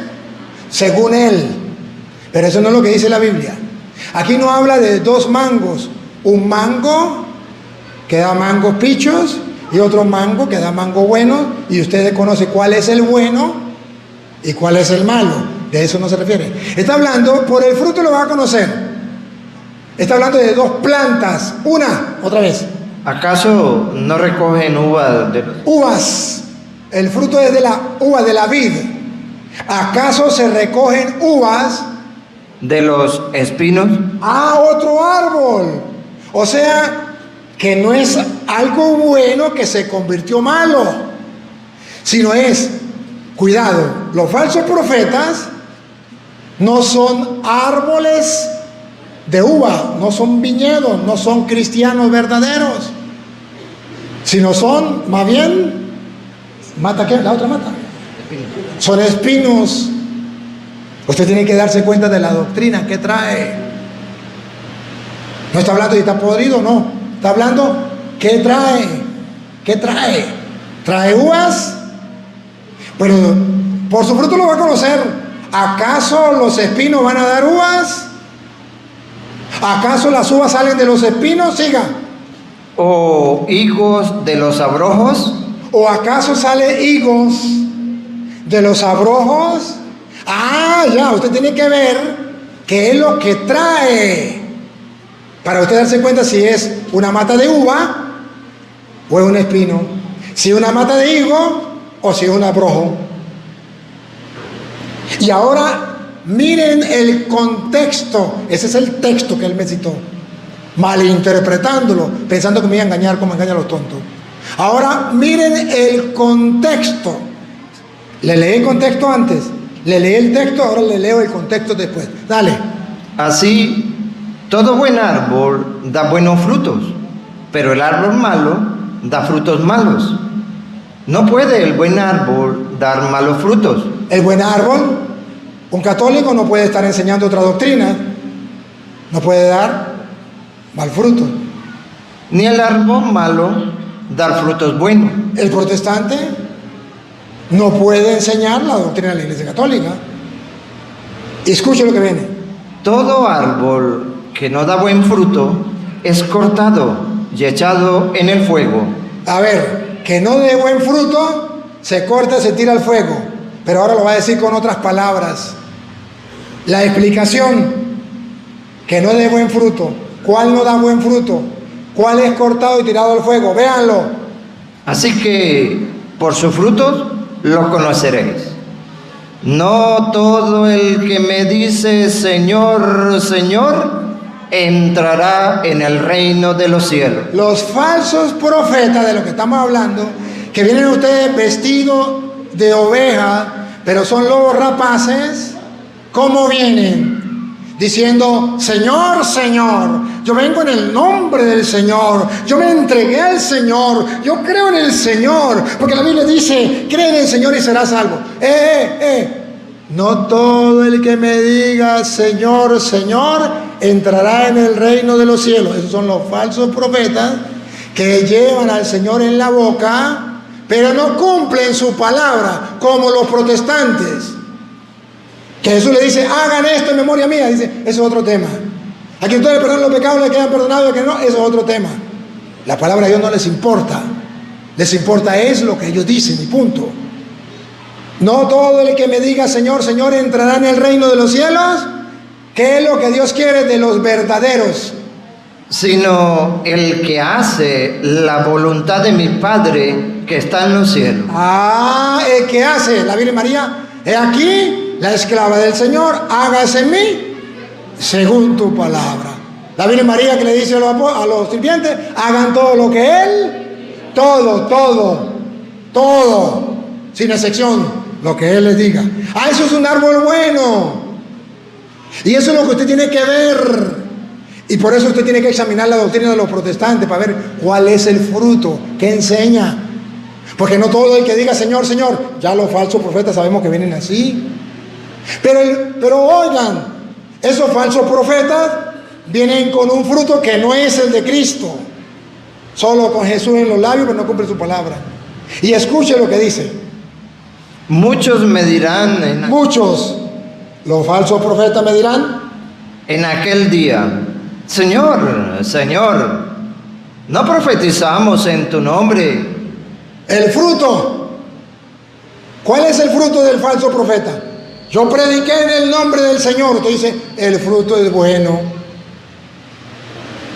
según él. Pero eso no es lo que dice la Biblia. Aquí no habla de dos mangos. Un mango que da mangos pichos y otro mango que da mango bueno, y usted conoce cuál es el bueno y cuál es el malo. De eso no se refiere. Está hablando, por el fruto lo va a conocer. Está hablando de dos plantas. Una, otra vez. ¿Acaso no recogen uvas de los... Uvas. El fruto es de la uva, de la vid. ¿Acaso se recogen uvas de los espinos? a otro árbol? O sea, que no es algo bueno que se convirtió malo, sino es, cuidado, los falsos profetas no son árboles de uva, no son viñedos, no son cristianos verdaderos, sino son, más bien, ¿mata qué? La otra mata. Son espinos. Usted tiene que darse cuenta de la doctrina que trae. No está hablando de está podrido, no. Está hablando, ¿qué trae? ¿Qué trae? ¿Trae uvas? Pero por su fruto lo va a conocer. ¿Acaso los espinos van a dar uvas? ¿Acaso las uvas salen de los espinos? Siga. ¿O higos de los abrojos? ¿O acaso sale higos de los abrojos? Ah, ya, usted tiene que ver qué es lo que trae para usted darse cuenta si es una mata de uva o es un espino, si es una mata de higo o si es un abrojo. Y ahora miren el contexto. Ese es el texto que él me citó, malinterpretándolo, pensando que me iba a engañar como engañan los tontos. Ahora miren el contexto. Le leí el contexto antes, le leí el texto, ahora le leo el contexto después. Dale. Así, todo buen árbol da buenos frutos, pero el árbol malo da frutos malos. No puede el buen árbol dar malos frutos. El buen árbol, un católico no puede estar enseñando otra doctrina, no puede dar mal fruto. Ni el árbol malo dar frutos buenos. El protestante no puede enseñar la doctrina de la Iglesia Católica. Y escuche lo que viene. Todo árbol que no da buen fruto es cortado y echado en el fuego. A ver, que no dé buen fruto, se corta, se tira al fuego. Pero ahora lo va a decir con otras palabras. La explicación, que no dé buen fruto. ¿Cuál no da buen fruto? ¿Cuál es cortado y tirado al fuego? Véanlo. Así que por sus frutos lo conoceréis. No todo el que me dice Señor, Señor, entrará en el reino de los cielos. Los falsos profetas de los que estamos hablando, que vienen ustedes vestidos de oveja, pero son lobos rapaces, ¿cómo vienen? Diciendo, Señor, Señor, yo vengo en el nombre del Señor, yo me entregué al Señor, yo creo en el Señor, porque la Biblia dice, cree en el Señor y serás salvo. No todo el que me diga Señor, Señor, entrará en el reino de los cielos. Esos son los falsos profetas que llevan al Señor en la boca, pero no cumplen su palabra, como los protestantes. Que Jesús le dice, hagan esto en memoria mía. Dice, eso es otro tema. A quien ustedes perdonan los pecados, le quedan perdonados, a quien no, eso es otro tema. La palabra de Dios no les importa. Les importa es lo que ellos dicen y punto. No todo el que me diga Señor, Señor entrará en el reino de los cielos. ¿Qué es lo que Dios quiere de los verdaderos? Sino el que hace la voluntad de mi Padre que está en los cielos. Ah, el que hace, la Virgen María, he aquí la esclava del Señor, hágase en mí según tu palabra. La Virgen María que le dice a los sirvientes, hagan todo lo que Él, todo, sin excepción, lo que Él les diga. Ah, eso es un árbol bueno. Y eso es lo que usted tiene que ver. Y por eso usted tiene que examinar la doctrina de los protestantes para ver cuál es el fruto, qué enseña. Porque no todo el que diga Señor, Señor, ya los falsos profetas sabemos que vienen así. Pero oigan, esos falsos profetas vienen con un fruto que no es el de Cristo. Solo con Jesús en los labios, pero no cumple su palabra. Y escuche lo que dice. Muchos me dirán Muchos, los falsos profetas me dirán, en aquel día, Señor, Señor, ¿no profetizamos en tu nombre? el fruto. ¿Cuál es el fruto del falso profeta? Yo prediqué en el nombre del Señor. Usted dice, el fruto es bueno.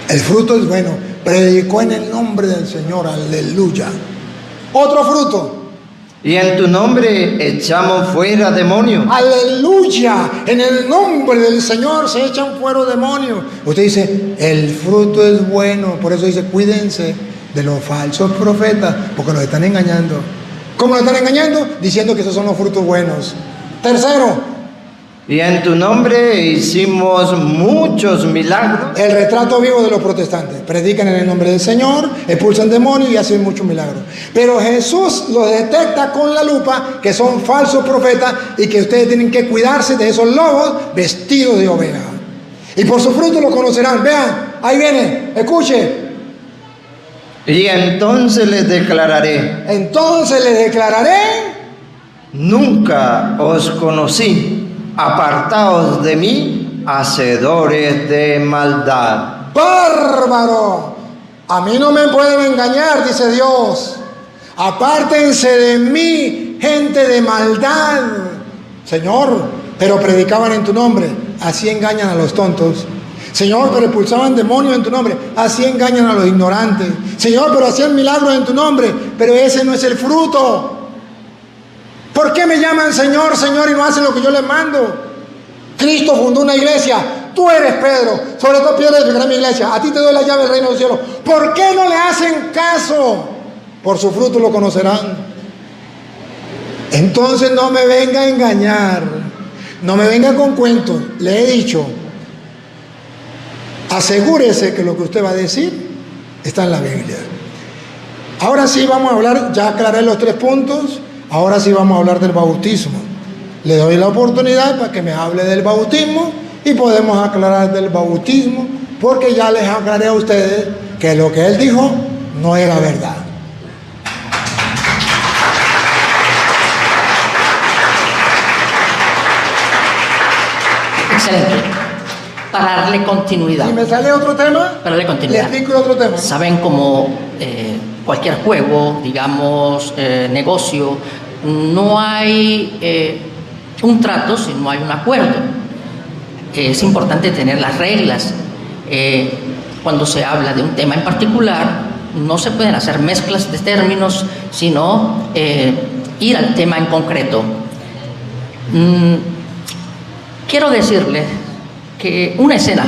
El fruto es bueno. Predicó en el nombre del Señor. Aleluya. Otro fruto. Y en tu nombre echamos fuera demonios. Aleluya. En el nombre del Señor se echan fuera demonios. Usted dice, el fruto es bueno. Por eso dice, cuídense de los falsos profetas, porque nos están engañando. ¿Cómo nos están engañando? Diciendo que esos son los frutos buenos. Tercero, Y en tu nombre hicimos muchos milagros. el retrato vivo de los protestantes. Predican en el nombre del Señor, expulsan demonios y hacen muchos milagros. Pero Jesús los detecta con la lupa que son falsos profetas y que ustedes tienen que cuidarse de esos lobos vestidos de oveja. Y por su fruto lo conocerán. Vean, ahí viene, escuche. Y entonces les declararé, Entonces les declararé, nunca os conocí, apartaos de mí, hacedores de maldad. bárbaro. A mí no me pueden engañar, dice Dios. Apártense de mí, gente de maldad. Señor, pero predicaban en tu nombre. Así engañan a los tontos. Señor, pero expulsaban demonios en tu nombre. Así engañan a los ignorantes. Señor, pero hacían milagros en tu nombre. Pero ese no es el fruto. ¿Por qué me llaman Señor, Señor y no hacen lo que yo les mando? Cristo fundó una iglesia. Tú eres Pedro, sobre todo piedra edificaré mi iglesia. A ti te doy la llave del reino del cielo. ¿Por qué no le hacen caso? Por su fruto lo conocerán. Entonces no me venga a engañar. No me venga con cuentos. Le he dicho, asegúrese que lo que usted va a decir está en la Biblia. Ahora sí vamos a hablar, ya aclaré los 3 puntos, ahora sí vamos a hablar del bautismo. Le doy la oportunidad para que me hable del bautismo y podemos aclarar del bautismo, porque ya les aclaré a ustedes que lo que él dijo no era verdad. Excelente. Para darle continuidad. Si me sale otro tema, Para darle le continuidad. explico el otro tema. Saben como cualquier juego, digamos, negocio, no hay un trato si no hay un acuerdo. Es importante tener las reglas. Cuando se habla de un tema en particular, no se pueden hacer mezclas de términos, sino ir al tema en concreto. Quiero decirles que una escena,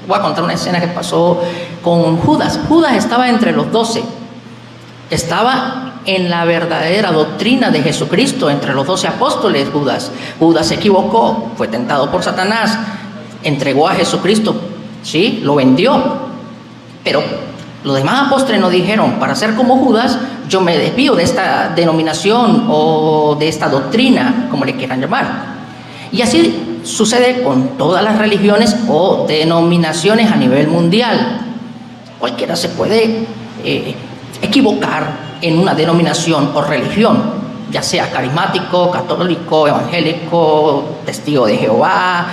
voy a contar una escena que pasó con Judas. Judas estaba entre los 12, estaba en la verdadera doctrina de Jesucristo, entre los 12 apóstoles. Judas se equivocó, fue tentado por Satanás, entregó a Jesucristo, sí, lo vendió, pero los demás apóstoles no dijeron, para ser como Judas, yo me desvío de esta denominación o de esta doctrina, como le quieran llamar. Y así sucede con todas las religiones o denominaciones a nivel mundial. Cualquiera se puede equivocar en una denominación o religión, ya sea carismático, católico, evangélico, testigo de Jehová,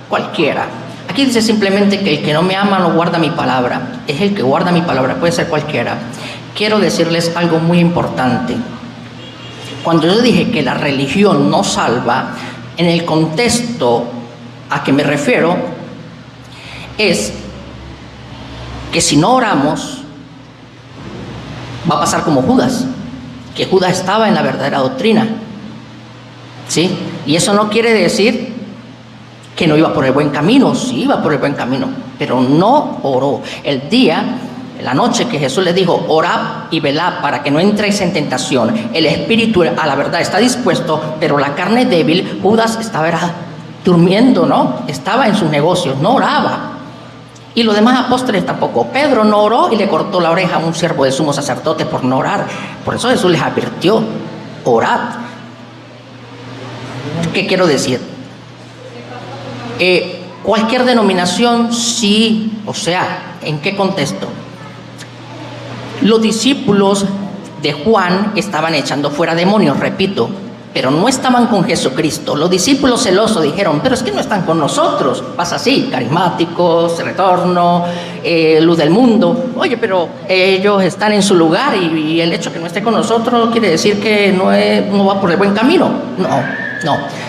cualquiera. Aquí dice simplemente que el que no me ama no guarda mi palabra. Es el que guarda mi palabra, puede ser cualquiera. Quiero decirles algo muy importante. Cuando yo dije que la religión no salva, en el contexto a que me refiero es que si no oramos va a pasar como Judas, que Judas estaba en la verdadera doctrina, ¿sí? Y eso no quiere decir que no iba por el buen camino, sí iba por el buen camino, pero no oró. La noche que Jesús les dijo, orad y velad para que no entréis en tentación. El espíritu a la verdad está dispuesto, pero la carne es débil. Judas estaba durmiendo, ¿no? Estaba en sus negocios, no oraba. Y los demás apóstoles tampoco. Pedro no oró y le cortó la oreja a un siervo de sumo sacerdote por no orar. Por eso Jesús les advirtió, orad. ¿Qué quiero decir? Cualquier denominación, sí, o sea, ¿en qué contexto? Los discípulos de Juan estaban echando fuera demonios, repito, pero no estaban con Jesucristo. Los discípulos celosos dijeron, pero es que no están con nosotros. Pasa así, carismáticos, retorno, luz del mundo. Oye, pero ellos están en su lugar y el hecho de que no esté con nosotros quiere decir que no va por el buen camino. No.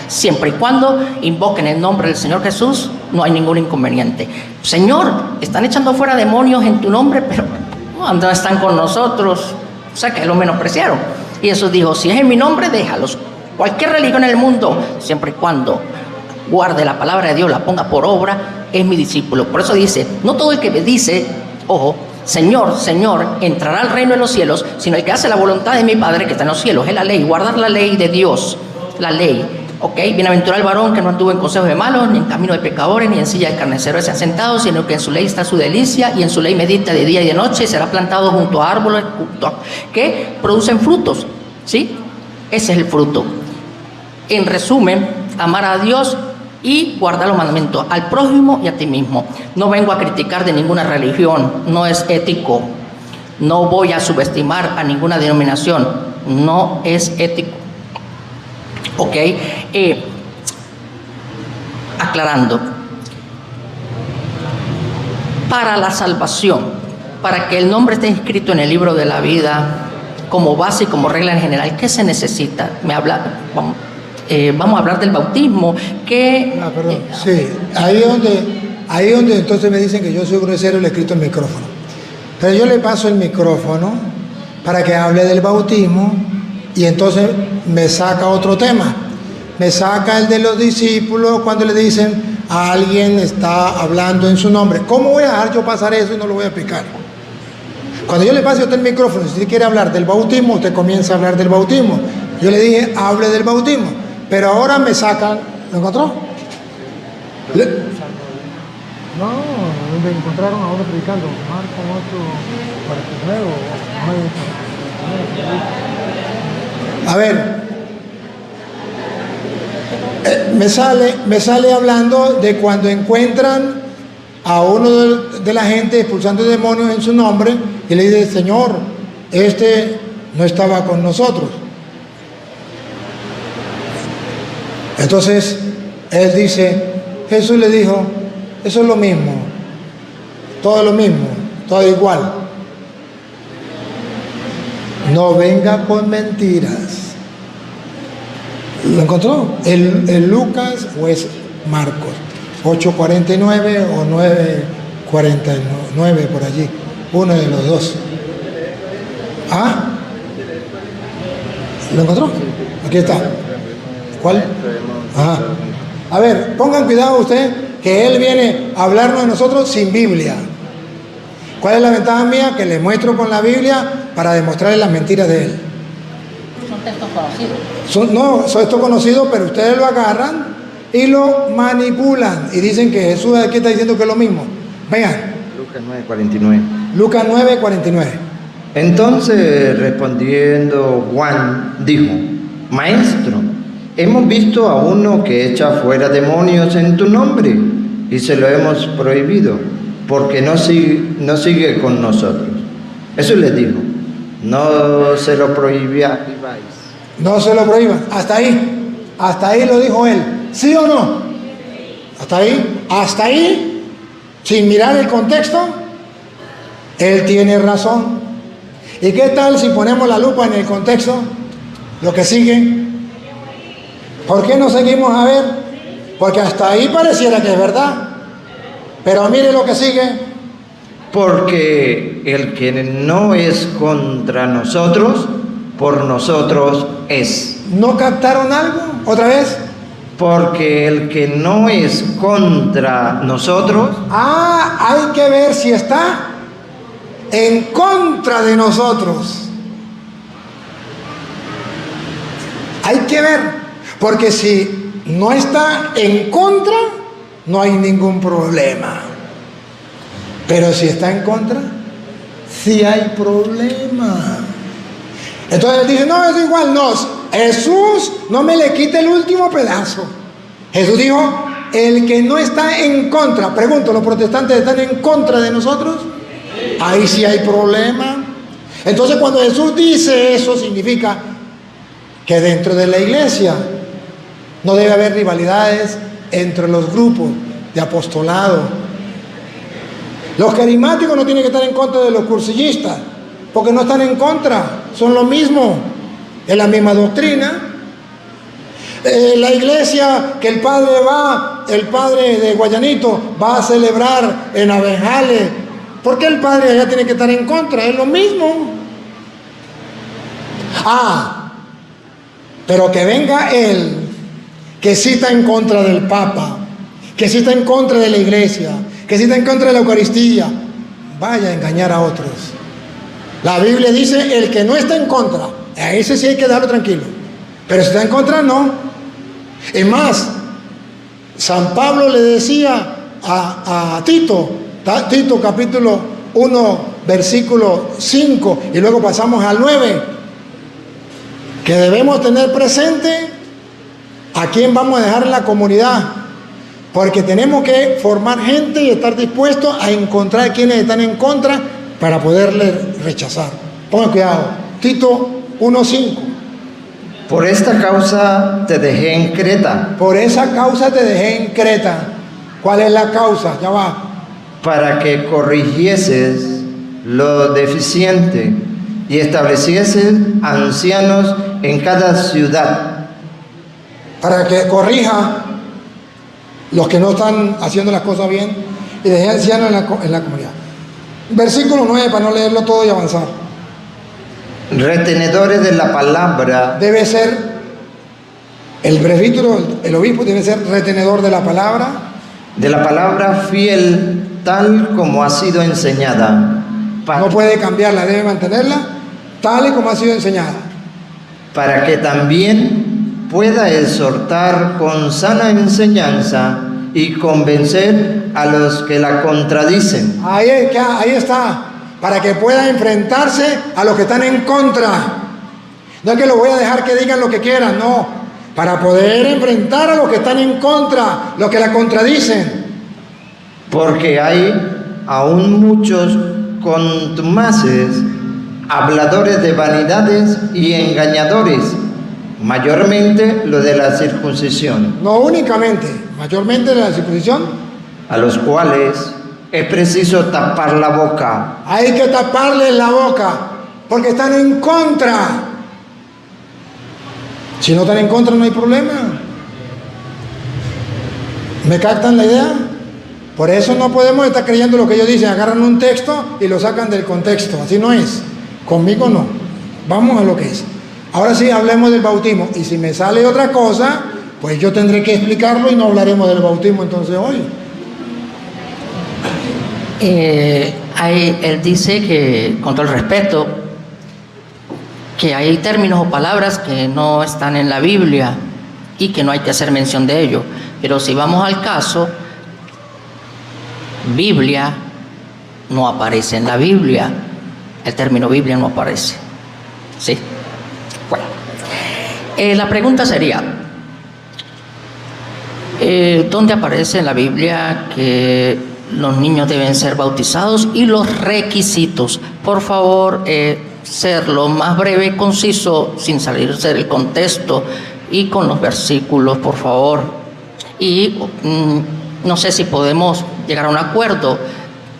Siempre y cuando invoquen el nombre del Señor Jesús, no hay ningún inconveniente. Señor, están echando fuera demonios en tu nombre, pero no están con nosotros. O sea que lo menospreciaron. Y Jesús dijo, si es en mi nombre, déjalos. Cualquier religión en el mundo, siempre y cuando guarde la palabra de Dios, la ponga por obra, es mi discípulo. Por eso dice, no todo el que me dice, ojo, Señor, Señor, entrará al reino de los cielos, sino el que hace la voluntad de mi Padre que está en los cielos. Es la ley, guardar la ley de Dios, la ley. Ok, bienaventurado el varón que no anduvo en consejos de malos, ni en camino de pecadores, ni en silla de carneceros se ha sentado, sino que en su ley está su delicia, y en su ley medita de día y de noche, y será plantado junto a árboles que producen frutos. ¿Sí? Ese es el fruto. En resumen, amar a Dios y guardar los mandamientos, al prójimo y a ti mismo. No vengo a criticar de ninguna religión, no es ético. No voy a subestimar a ninguna denominación, no es ético. Ok, aclarando, para la salvación, para que el nombre esté inscrito en el libro de la vida, como base y como regla en general, ¿qué se necesita? Vamos a hablar del bautismo. Sí, ahí donde entonces me dicen que yo soy grosero y le he escrito el micrófono. Pero yo le paso el micrófono para que hable del bautismo y entonces me saca otro tema. Me saca el de los discípulos cuando le dicen a alguien está hablando en su nombre. ¿Cómo voy a dejar yo pasar eso y no lo voy a explicar? Cuando yo le pase a usted el micrófono, si usted quiere hablar del bautismo, usted comienza a hablar del bautismo. Yo le dije, hable del bautismo. Pero ahora me sacan, ¿lo encontró? No, me encontraron ahora predicando. Marco 8:49. A ver, me sale hablando de cuando encuentran a uno de la gente expulsando demonios en su nombre y le dice, Señor, este no estaba con nosotros. Entonces, él dice, Jesús le dijo, eso es lo mismo, todo igual. No venga con mentiras. ¿Lo encontró? ¿El Lucas o es Marcos? 8:49 o 9:49 por allí, uno de los dos. ¿Ah? ¿Lo encontró? Aquí está. ¿Cuál? Ajá. A ver, pongan cuidado ustedes, que él viene a hablarnos de nosotros sin Biblia. ¿Cuál es la ventaja mía? Que le muestro con la Biblia para demostrarle las mentiras de él. Son textos conocidos. Son textos conocidos, pero ustedes lo agarran y lo manipulan y dicen que Jesús aquí está diciendo que es lo mismo. Vean. Lucas 9:49. Lucas 9:49. Entonces, respondiendo Juan, dijo, Maestro, hemos visto a uno que echa fuera demonios en tu nombre y se lo hemos prohibido porque no sigue con nosotros. Eso les dijo, no se lo prohibáis. No se lo prohíban. Hasta ahí lo dijo él. ¿Sí o no? Hasta ahí, sin mirar el contexto, él tiene razón. ¿Y qué tal si ponemos la lupa en el contexto? Lo que sigue. ¿Por qué no seguimos a ver? Porque hasta ahí pareciera que es verdad. Pero mire lo que sigue. Porque el que no es contra nosotros, por nosotros es. ¿No captaron algo? ¿Otra vez? Porque el que no es contra nosotros. Hay que ver si está en contra de nosotros. Hay que ver. Porque si no está en contra, no hay ningún problema. Pero si está en contra, sí hay problema. Entonces dice, no, es igual, no. Jesús no me le quite el último pedazo. Jesús dijo, el que no está en contra. Pregunto, ¿los protestantes están en contra de nosotros? Ahí sí hay problema. Entonces cuando Jesús dice eso, significa que dentro de la iglesia no debe haber rivalidades entre los grupos de apostolado. Los carismáticos no tienen que estar en contra de los cursillistas, porque no están en contra, son lo mismo, es la misma doctrina. La iglesia que el padre de Guayanito va a celebrar en Abenjales, ¿por qué el padre allá tiene que estar en contra? Es lo mismo. Pero que venga él, que sí está en contra del Papa, que sí está en contra de la iglesia, que sí está en contra de la Eucaristía, vaya a engañar a otros. La Biblia dice, el que no está en contra, a ese sí hay que dejarlo tranquilo, pero si está en contra, no. Es más, San Pablo le decía a Tito capítulo 1, versículo 5, y luego pasamos al 9, que debemos tener presente a quién vamos a dejar en la comunidad, porque tenemos que formar gente y estar dispuestos a encontrar quienes están en contra para poderle rechazar. Pongan cuidado, Tito 1:5. Por esta causa te dejé en Creta. Por esa causa te dejé en Creta. ¿Cuál es la causa? Ya va. Para que corrigieses lo deficiente y establecieses ancianos en cada ciudad. Para que corrija los que no están haciendo las cosas bien y dejé ancianos en la comunidad. Versículo 9, para no leerlo todo y avanzar. Retenedores de la palabra. Debe ser, el presbítero, el obispo debe ser retenedor de la palabra. De la palabra fiel, tal como ha sido enseñada. No puede cambiarla, debe mantenerla tal y como ha sido enseñada. Para que también pueda exhortar con sana enseñanza y convencer a los que la contradicen. Ahí está, para que pueda enfrentarse a los que están en contra. No es que lo voy a dejar que digan lo que quieran, no, para poder enfrentar a los que están en contra, los que la contradicen. Porque hay aún muchos contumaces, habladores de vanidades y engañadores, mayormente lo de la circuncisión. No únicamente, mayormente de la circuncisión. A los cuales es preciso tapar la boca. Hay que taparles la boca, porque están en contra. Si no están en contra no hay problema. ¿Me captan la idea? Por eso no podemos estar creyendo lo que ellos dicen. Agarran un texto y lo sacan del contexto. Así no es. Conmigo no. Vamos a lo que es. Ahora sí, hablemos del bautismo. Y si me sale otra cosa, pues yo tendré que explicarlo y no hablaremos del bautismo entonces hoy. Él dice que, con todo el respeto, que hay términos o palabras que no están en la Biblia y que no hay que hacer mención de ello. Pero si vamos al caso, Biblia no aparece en la Biblia. El término Biblia no aparece. ¿Sí? Bueno. La pregunta sería, ¿dónde aparece en la Biblia que los niños deben ser bautizados y los requisitos? Por favor, ser lo más breve y conciso, sin salirse del contexto, y con los versículos, por favor. Y no sé si podemos llegar a un acuerdo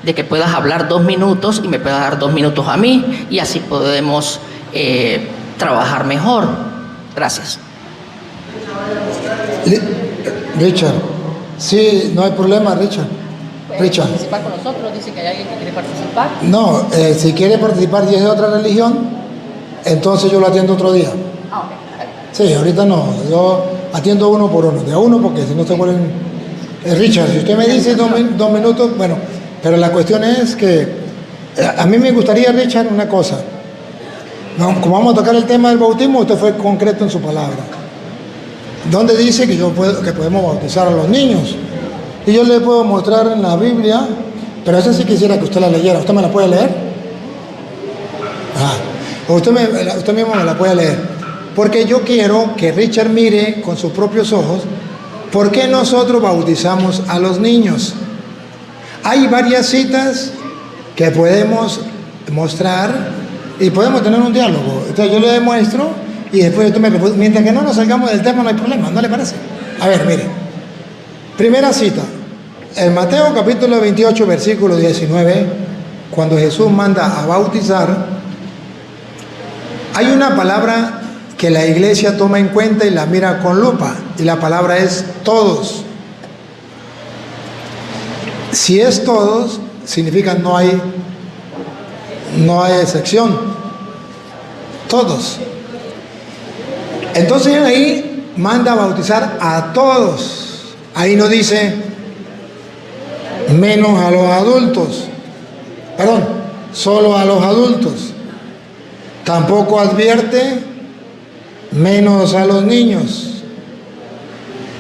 de que puedas hablar 2 minutos y me puedas dar 2 minutos a mí, y así podemos trabajar mejor. Gracias. Richard, sí, no hay problema, Richard. ¿Puede participar con nosotros? Dice que hay alguien que quiere participar. No, si quiere participar y es de otra religión, entonces yo lo atiendo otro día. Ah, ok. Sí, ahorita no, yo atiendo uno por uno, de a uno, porque si no se vuelven... Richard, si usted me dice 2 minutos, bueno, pero la cuestión es que a mí me gustaría, Richard, una cosa. No, como vamos a tocar el tema del bautismo, usted fue concreto en su palabra. ¿Dónde dice que que podemos bautizar a los niños? Y yo le puedo mostrar en la Biblia, pero esa sí quisiera que usted la leyera. ¿Usted me la puede leer? Usted mismo me la puede leer. Porque yo quiero que Richard mire con sus propios ojos por qué nosotros bautizamos a los niños. Hay varias citas que podemos mostrar y podemos tener un diálogo. Entonces yo le demuestro y después usted me responde. Mientras que no nos salgamos del tema no hay problema, ¿no le parece? A ver, mire. Primera cita. En Mateo capítulo 28, versículo 19, cuando Jesús manda a bautizar, hay una palabra que la iglesia toma en cuenta y la mira con lupa, y la palabra es todos. Si es todos, significa no hay excepción. Todos. Entonces ahí manda a bautizar a todos. Ahí no dice menos a los adultos. Perdón, solo a los adultos. Tampoco advierte menos a los niños.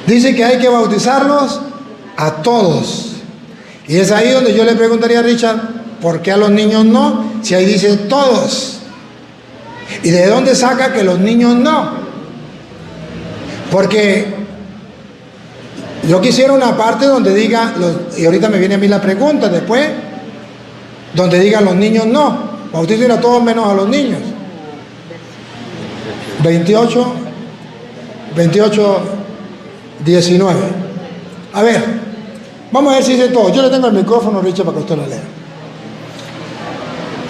Dice que hay que bautizarlos a todos. Y es ahí donde yo le preguntaría a Richard, ¿por qué a los niños no? Si ahí dice todos. ¿Y de dónde saca que los niños no? Porque yo quisiera una parte donde diga, y ahorita me viene a mí la pregunta después, donde diga los niños no. Bauticen a todos menos a los niños. 28, 19. A ver. Vamos a ver si dice todo. Yo le tengo el micrófono, Richard, para que usted lo lea.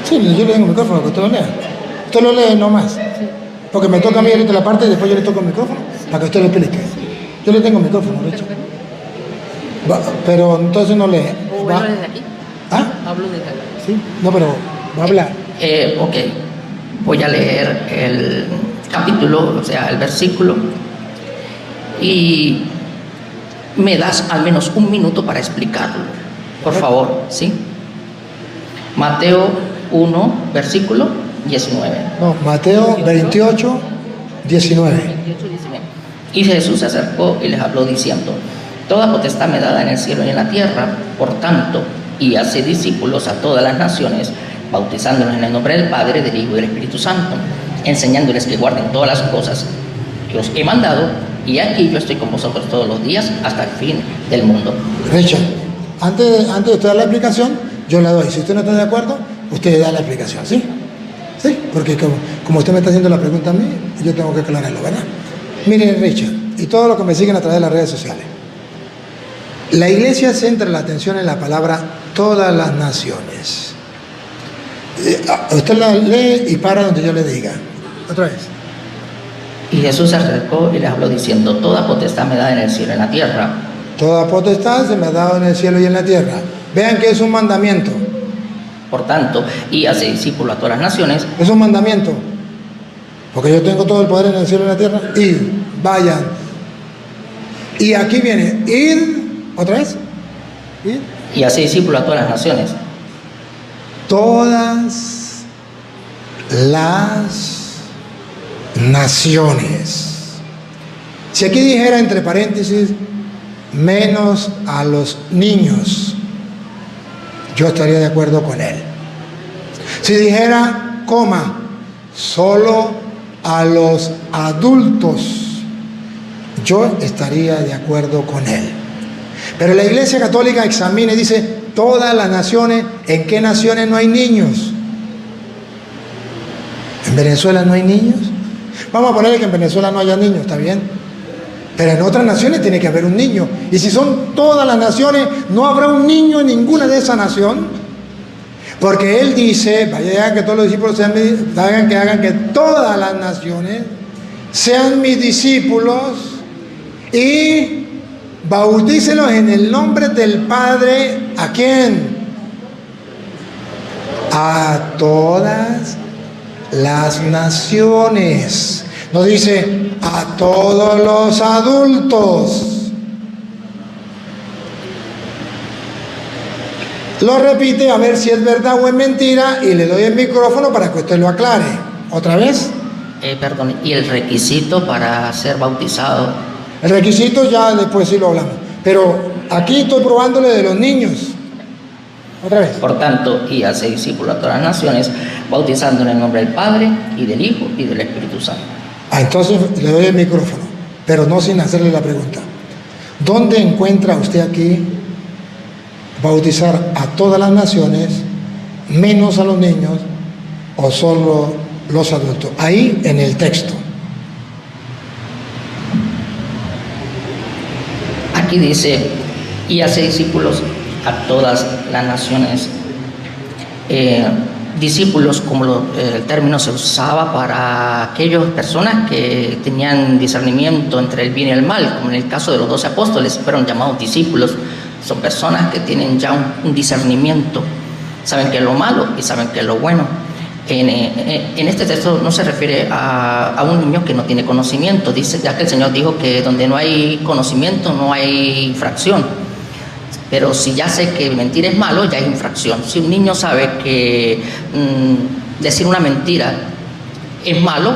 Sí, yo le tengo el micrófono para que usted lo lea. Usted lo lee nomás. Porque me toca a mí ahorita la parte y después yo le toco el micrófono para que usted lo explique. Yo le tengo el micrófono, Richard. Pero entonces no lee. ¿O hablo desde aquí? ¿Ah? Hablo desde aquí. Sí, no, pero va a hablar. Ok, voy a leer el capítulo, o sea, el versículo. Y me das al menos un minuto para explicarlo, por favor, ¿sí? Mateo 1, versículo 19. No, Mateo 28, 19. Y Jesús se acercó y les habló diciendo: toda potestad me dada en el cielo y en la tierra, por tanto, y hace discípulos a todas las naciones, bautizándolos en el nombre del Padre, del Hijo y del Espíritu Santo, enseñándoles que guarden todas las cosas que os he mandado. Y aquí yo estoy con vosotros todos los días hasta el fin del mundo. Richard, antes de usted dar la explicación, yo la doy. Si usted no está de acuerdo, usted da la explicación, ¿sí? Sí, porque como usted me está haciendo la pregunta a mí, yo tengo que aclararlo, ¿verdad? Mire, Richard, y todos los que me siguen a través de las redes sociales. La iglesia centra la atención en la palabra todas las naciones. Usted la lee y para donde yo le diga. Otra vez. Y Jesús se acercó y les habló diciendo: toda potestad me da en el cielo y en la tierra. Toda potestad se me ha dado en el cielo y en la tierra. Vean que es un mandamiento. Por tanto, y hace discípulos a todas las naciones. Es un mandamiento. Porque yo tengo todo el poder en el cielo y en la tierra. Id, vayan. Y aquí viene, id, otra vez. Id. Y hace discípulos a todas las naciones. Todas las naciones. Si aquí dijera entre paréntesis, menos a los niños, yo estaría de acuerdo con él. Si dijera, coma, solo a los adultos, yo estaría de acuerdo con él. Pero la Iglesia Católica examina y dice, todas las naciones. ¿En qué naciones no hay niños? ¿En Venezuela no hay niños? Vamos a ponerle que en Venezuela no haya niños, ¿está bien? Pero en otras naciones tiene que haber un niño. Y si son todas las naciones, no habrá un niño en ninguna de esas naciones. Porque Él dice, vayan que todos los discípulos sean hagan que todas las naciones sean mis discípulos y bautícelos en el nombre del Padre. ¿A quién? A todas las naciones. No dice a todos los adultos. Lo repite a ver si es verdad o es mentira y le doy el micrófono para que usted lo aclare. ¿Otra vez? Perdón, ¿y el requisito para ser bautizado? El requisito ya después sí lo hablamos. Pero aquí estoy probándole de los niños. Otra vez. Por tanto, y hace discípulos a todas las naciones, bautizando en el nombre del Padre, y del Hijo, y del Espíritu Santo. Entonces le doy el micrófono, pero no sin hacerle la pregunta. ¿Dónde encuentra usted aquí bautizar a todas las naciones, menos a los niños, o solo los adultos? Ahí en el texto. Aquí dice, y hace discípulos a todas las naciones. Discípulos, como el término se usaba para aquellas personas que tenían discernimiento entre el bien y el mal, como en el caso de los 12 apóstoles, fueron llamados discípulos. Son personas que tienen ya un discernimiento, saben qué es lo malo y saben qué es lo bueno. En este texto no se refiere a un niño que no tiene conocimiento, dice, ya que el Señor dijo que donde no hay conocimiento no hay infracción. Pero si ya sé que mentir es malo, ya es infracción. Si un niño sabe que decir una mentira es malo,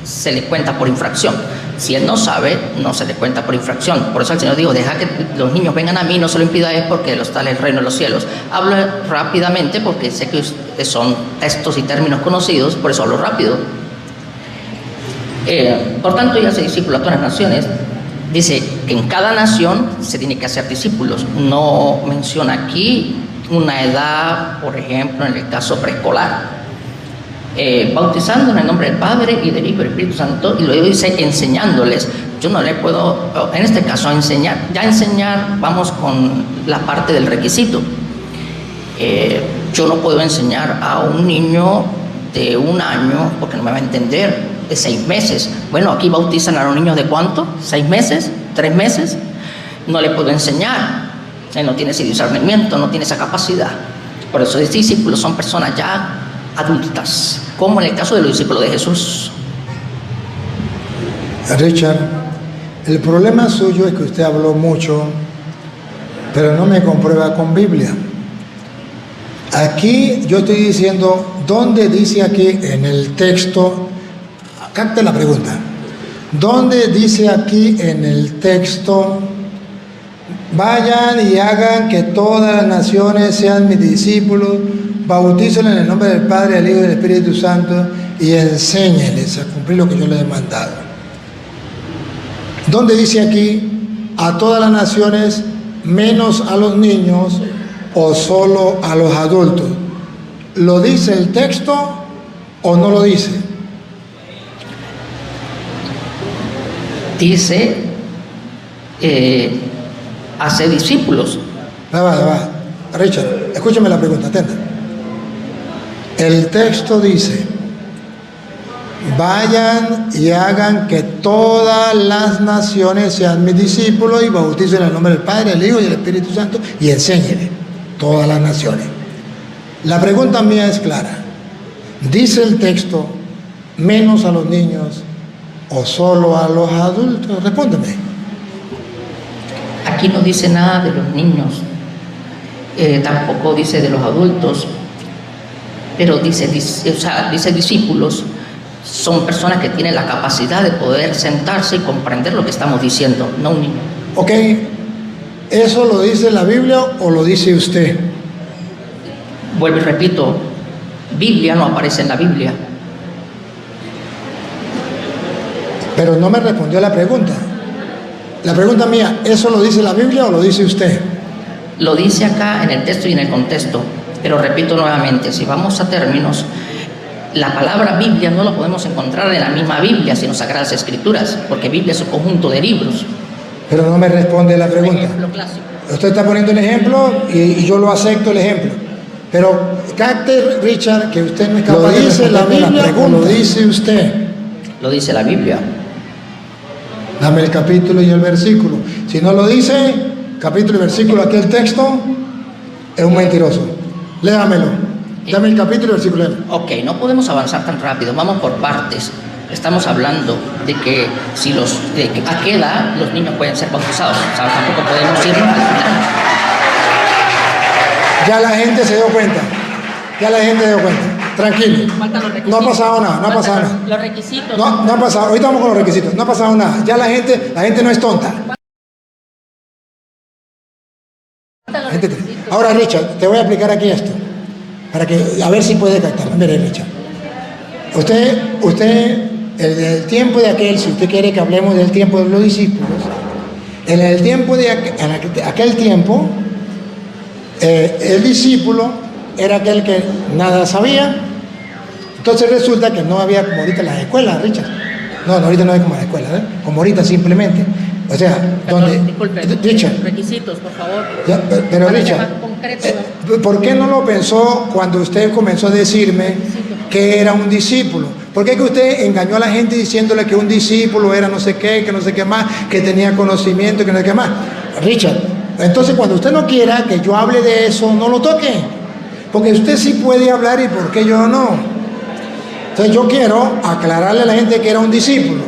se le cuenta por infracción. Si él no sabe, no se le cuenta por infracción. Por eso el Señor dijo, deja que los niños vengan a mí, no se lo impidáis porque los tal el reino de los cielos. Hablo rápidamente porque sé que son textos y términos conocidos, por eso hablo rápido. Por tanto, ya se discípulo a todas las naciones. Dice que en cada nación se tiene que hacer discípulos. No menciona aquí una edad, por ejemplo, en el caso preescolar. Bautizando en el nombre del Padre y del Hijo y del Espíritu Santo, y luego dice enseñándoles. Yo no le puedo, en este caso, enseñar. Ya enseñar, vamos con la parte del requisito. Yo no puedo enseñar a un niño de 1 año, porque no me va a entender, de 6 meses. Bueno, aquí bautizan a los niños de ¿cuánto? 6 meses, 3 meses. No le puedo enseñar. Él no tiene ese discernimiento, no tiene esa capacidad. Por eso los discípulos son personas ya adultas, como en el caso de los discípulos de Jesús. Richard, el problema suyo es que usted habló mucho, pero no me comprueba con Biblia. Aquí yo estoy diciendo, ¿dónde dice aquí en el texto? Capte la pregunta. ¿Dónde dice aquí en el texto, vayan y hagan que todas las naciones sean mis discípulos, bautícenlos en el nombre del Padre, del Hijo y del Espíritu Santo y enséñenles a cumplir lo que yo les he mandado? ¿Dónde dice aquí a todas las naciones menos a los niños o solo a los adultos? ¿Lo dice el texto o no lo dice? Dice, hace discípulos. Va. Richard, escúchame la pregunta, atenta. El texto dice, vayan y hagan que todas las naciones sean mis discípulos y bauticen en el nombre del Padre, del Hijo y del Espíritu Santo y enséñenle todas las naciones. La pregunta mía es clara. ¿Dice el texto menos a los niños o solo a los adultos? Respóndeme. Aquí no dice nada de los niños, tampoco dice de los adultos, pero dice discípulos. Son personas que tienen la capacidad de poder sentarse y comprender lo que estamos diciendo, no un niño. Ok, ¿eso lo dice la Biblia o lo dice usted? Vuelvo y repito, Biblia no aparece en la Biblia. Pero no me respondió la pregunta. La pregunta mía, ¿eso lo dice la Biblia o lo dice usted? Lo dice acá en el texto y en el contexto, pero repito nuevamente, si vamos a términos, la palabra Biblia no lo podemos encontrar en la misma Biblia, sino Sagradas Escrituras, porque Biblia es un conjunto de libros. Pero no me responde la pregunta. Ejemplo clásico. Usted está poniendo un ejemplo y yo lo acepto el ejemplo. Pero capte, Richard, que usted no es capaz de responder la Biblia o lo dice usted. Lo dice la Biblia. Dame el capítulo y el versículo. Si no lo dice, capítulo y versículo, aquí el texto, es un mentiroso. Léamelo. Dame el capítulo y el versículo. Ok, no podemos avanzar tan rápido, vamos por partes. Estamos hablando de que a qué edad los niños pueden ser bautizados. O sea, tampoco podemos irnos al final. Ya la gente se dio cuenta. Tranquilo. Faltan los requisitos. No ha pasado nada, no ha pasado nada. Los requisitos. No ha pasado. Ahorita vamos con los requisitos. No ha pasado nada. Ya la gente no es tonta. Ahora, Richard, te voy a explicar aquí esto. Para que, a ver si puede captar. Mire, Richard. Usted, el tiempo de aquel, si usted quiere que hablemos del tiempo de los discípulos, en el tiempo de aquel tiempo, el discípulo era aquel que nada sabía Entonces resulta que no había como ahorita las escuelas, Richard. No, ahorita no hay como las escuelas, ¿eh? Como ahorita simplemente. O sea, donde... Disculpe, Richard. requisitos, por favor. Ya, pero Para Richard, ser más concreto, ¿por qué no lo pensó cuando usted comenzó a decirme que era un discípulo? ¿Por qué que usted engañó a la gente diciéndole que un discípulo era no sé qué, que no sé qué más, que tenía conocimiento, que no sé qué más? Richard, entonces cuando usted no quiera que yo hable de eso, no lo toque. Porque usted sí puede hablar y por qué yo no. Entonces yo quiero aclararle a la gente que era un discípulo.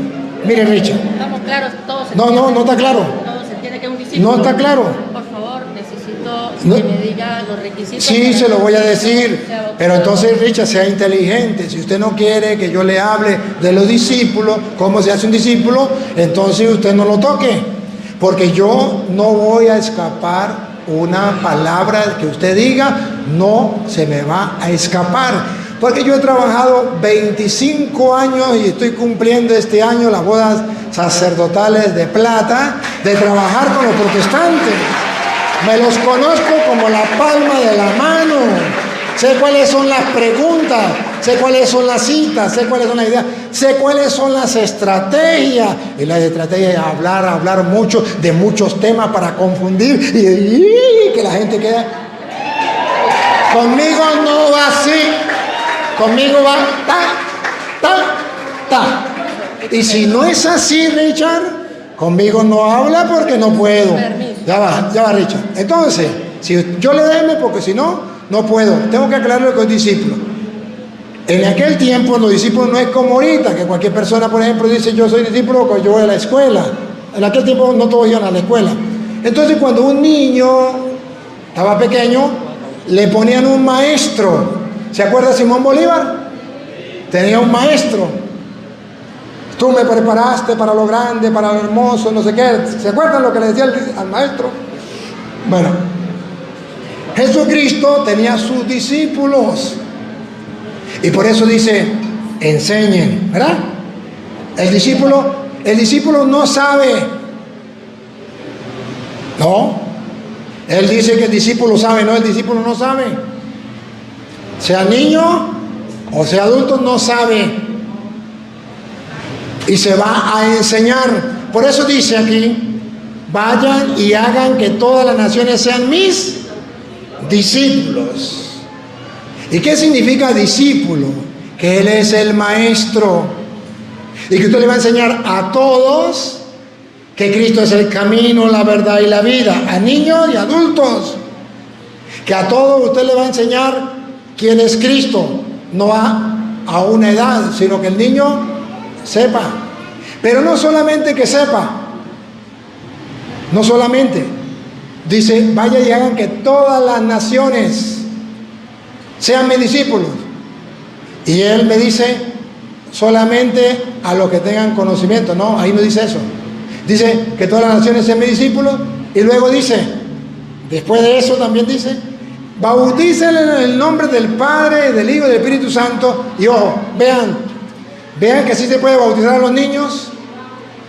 Mire, Richard. Estamos claros, todos se No está claro. Todos se entiende que es un discípulo. No está claro. Por favor, necesito No. que me diga los requisitos. Sí, para se lo que voy a sea decir, bautizado. pero entonces Richard, sea inteligente. Si usted no quiere que yo le hable de los discípulos, cómo se hace un discípulo, entonces usted no lo toque, porque yo no voy a escapar una palabra que usted diga, no se me va a escapar. Porque yo he trabajado 25 años y estoy cumpliendo este año las bodas sacerdotales de plata, de trabajar con los protestantes. Me los conozco como la palma de la mano. Sé cuáles son las preguntas, sé cuáles son las citas, sé cuáles son las ideas, sé cuáles son las estrategias. Y las estrategias es hablar mucho de muchos temas para confundir y que la gente quede. Conmigo no va así. Conmigo va ta. Y si no es así, Richard, conmigo no habla porque no puedo. Ya va, Richard. Entonces, si yo le deme, porque si no, no puedo. Tengo que aclararlo con discípulos. En aquel tiempo, los discípulos no es como ahorita, que cualquier persona, por ejemplo, dice yo soy discípulo porque yo voy a la escuela. En aquel tiempo no todos iban a la escuela. Entonces, cuando un niño estaba pequeño, le ponían un maestro. ¿Se acuerda Simón Bolívar? Tenía un maestro. Tú me preparaste para lo grande, para lo hermoso, no sé qué. ¿Se acuerdan lo que le decía al maestro? Bueno, Jesucristo tenía sus discípulos. Y por eso dice, enseñen, ¿verdad? El discípulo no sabe. No. Él dice que el discípulo sabe, no, el discípulo no sabe. Sea niño o sea adulto, no sabe. Y se va a enseñar. Por eso dice aquí, vayan y hagan que todas las naciones sean mis discípulos. ¿Y qué significa discípulo? Que Él es el maestro. Y que usted le va a enseñar a todos que Cristo es el camino, la verdad y la vida. A niños y adultos. Que a todos usted le va a enseñar quién es Cristo, no a una edad, sino que el niño sepa. Pero no solamente que sepa, no solamente, dice, vaya y hagan que todas las naciones sean mis discípulos. Y él me dice, solamente a los que tengan conocimiento. No, ahí no dice eso. Dice que todas las naciones sean mis discípulos, y luego dice, después de eso también dice, bautícenle en el nombre del Padre, del Hijo y del Espíritu Santo. Y ojo, vean que así se puede bautizar a los niños,